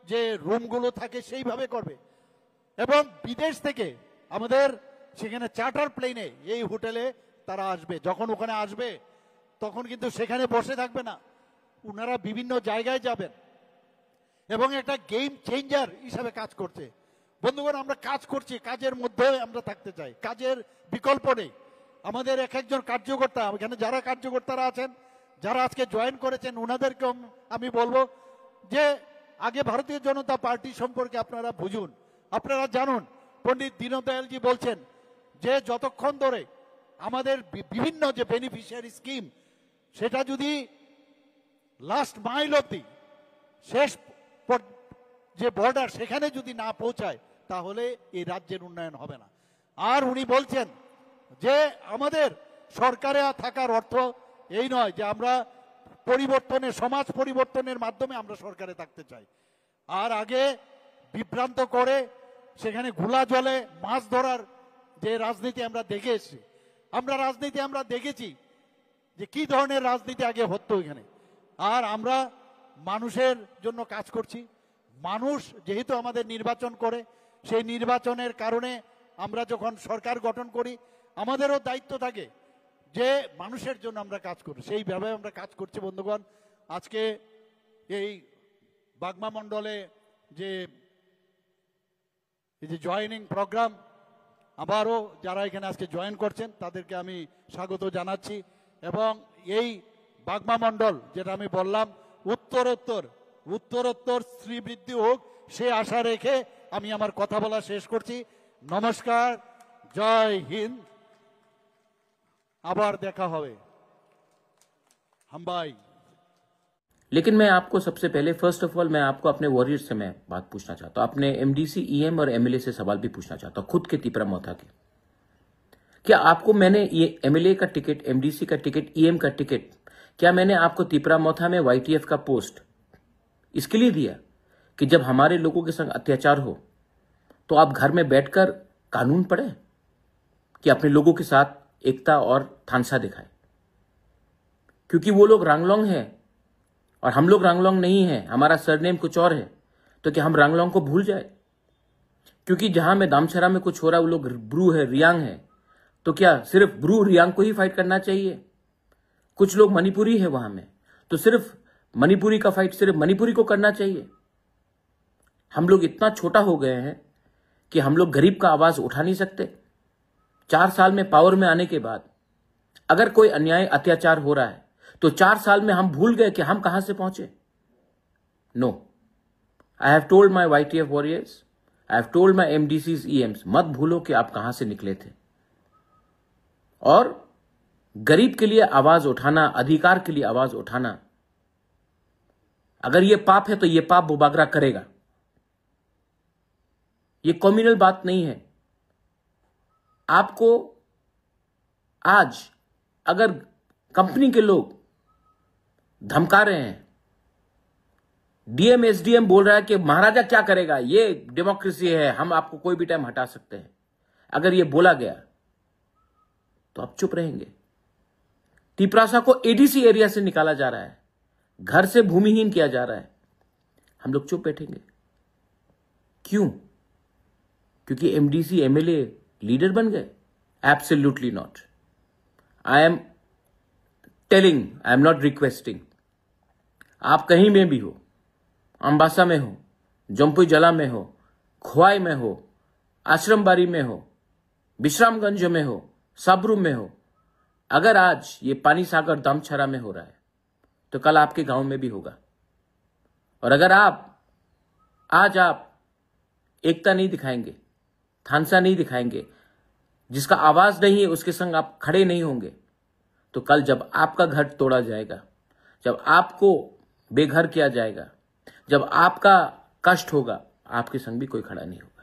যে রুমগুলো থাকে সেইভাবে করবে। এবং বিদেশ থেকে আমাদের সেখানে চার্টার প্লেনে এই হোটেলে তারা আসবে। যখন ওখানে আসবে তখন কিন্তু সেখানে বসে থাকবে না, ওনারা বিভিন্ন জায়গায় যাবেন এবং একটা গেম চেঞ্জার হিসাবে কাজ করছে। বন্ধুগণ, আমরা কাজ করছি, কাজের মধ্যে আমরা থাকতে চাই, কাজের বিকল্প নেই। আমাদের এক একজন কার্যকর্তা, এখানে যারা কার্যকর্তারা আছেন, যারা আজকে জয়েন করেছেন, ওনাদেরকে আমি বলবো যে আগে ভারতীয় জনতা পার্টি সম্পর্কে আপনারা বুঝুন, আপনারা জানুন। পণ্ডিত দীনদয়ালজি বলছেন যে যতক্ষণ ধরে আমাদের বিভিন্ন যে বেনিফিশিয়ারি স্কিম, সেটা যদি লাস্ট মাইল অব্দি, শেষ যে বর্ডার, সেখানে যদি না পৌঁছায় তাহলে এই রাজ্যের উন্নয়ন হবে না। আর উনি বলছেন যে আমাদের সরকারে থাকার অর্থ এই নয় যে আমরা পরিবর্তনের, সমাজ পরিবর্তনের মাধ্যমে আমরা সরকারে থাকতে চাই। আর আগে বিভ্রান্ত করে সেখানে ঘোলা জলে মাছ ধরার যে রাজনীতি আমরা দেখে এসেছি, আমরা দেখেছি যে কি ধরনের রাজনীতি আগে হতো এখানে। আর আমরা মানুষের জন্য কাজ করছি। মানুষ যেহেতু আমাদের নির্বাচন করে, সেই নির্বাচনের কারণে আমরা যখন সরকার গঠন করি, আমাদেরও দায়িত্ব থাকে যে মানুষের জন্য আমরা কাজ করি, সেইভাবে আমরা কাজ করছি। বন্ধুগণ, আজকে এই বাগমা মণ্ডলে যে জয়েনিং প্রোগ্রাম, আবারও যারা এখানে আজকে জয়েন করছেন তাদেরকে আমি স্বাগত জানাচ্ছি। এবং এই বাগমা মণ্ডল, যেটা আমি বললাম, উত্তরোত্তর শ্রীবৃদ্ধি হোক, সে আশা রেখে আমি আমার কথা বলা শেষ করছি। নমস্কার, জয় হিন্দ, আবার দেখা হবে। হাম্বাই। लेकिन मैं आपको सबसे पहले, फर्स्ट ऑफ ऑल, मैं आपको अपने वॉरियर से मैं बात पूछना चाहता हूं, अपने एमडीसी, ईएम और एमएलए से सवाल भी पूछना चाहता हूं, खुद के तिपरा मोथा के। क्या आपको मैंने ये एमएलए का टिकट, एमडीसी का टिकट, ईएम का टिकट, क्या मैंने आपको तिपरा मोथा में वाईटीएफ का पोस्ट इसके लिए दिया कि जब हमारे लोगों के संग अत्याचार हो तो आप घर में बैठकर कानून पढ़े, कि अपने लोगों के साथ एकता और थानसा दिखाए? क्योंकि वो लोग रांगलोंग है और हम लोग रांगलोंग नहीं है, हमारा सरनेम कुछ और है, तो क्या हम रांगलोंग को भूल जाए? क्योंकि जहां में दामचरा में कुछ हो रहा है वो लोग ब्रू है, रियांग है, तो क्या सिर्फ ब्रू रियांग को ही फाइट करना चाहिए? कुछ लोग मणिपुरी है वहां में, तो सिर्फ मणिपुरी का फाइट सिर्फ मणिपुरी को करना चाहिए? हम लोग इतना छोटा हो गए हैं कि हम लोग गरीब का आवाज उठा नहीं सकते। 4 साल में पावर में आने के बाद अगर कोई अन्याय, अत्याचार हो रहा है तो 4 साल में हम भूल गए कि हम कहां से पहुंचे? No, I have told my YTF warriors, I have told my MDCs, EMs, मत भूलो कि आप कहां से निकले थे। और गरीब के लिए आवाज उठाना, अधिकार के लिए आवाज उठाना, अगर ये पाप है तो ये पाप बुबागरा करेगा। ये कम्युनल बात नहीं है। आपको आज अगर कंपनी के लोग धमका रहे हैं, डीएम एसडीएम बोल रहा है कि महाराजा क्या करेगा, ये डेमोक्रेसी है, हम आपको कोई भी टाइम हटा सकते हैं, अगर ये बोला गया तो आप चुप रहेंगे? तिपरासा को एडीसी एरिया से निकाला जा रहा है, घर से भूमिहीन किया जा रहा है, हम लोग चुप बैठेंगे? क्यों? क्योंकि एमडीसी एमएलए लीडर बन गए? Absolutely not. I am telling, I am not requesting. आप कहीं में भी हो, अंबासा में हो, जम्पुई जला में हो, खोवाई में हो, आश्रमबाड़ी में हो, विश्रामगंज में हो, साबरू में हो, अगर आज ये पानी सागर दामछरा में हो रहा है तो कल आपके गांव में भी होगा। और अगर आज आप एकता नहीं दिखाएंगे, थानसा नहीं दिखाएंगे, जिसका आवाज नहीं है उसके संग आप खड़े नहीं होंगे, तो कल जब आपका घर तोड़ा जाएगा, जब आपको बेघर किया जाएगा, जब आपका कष्ट होगा, आपके संग भी कोई खड़ा नहीं होगा।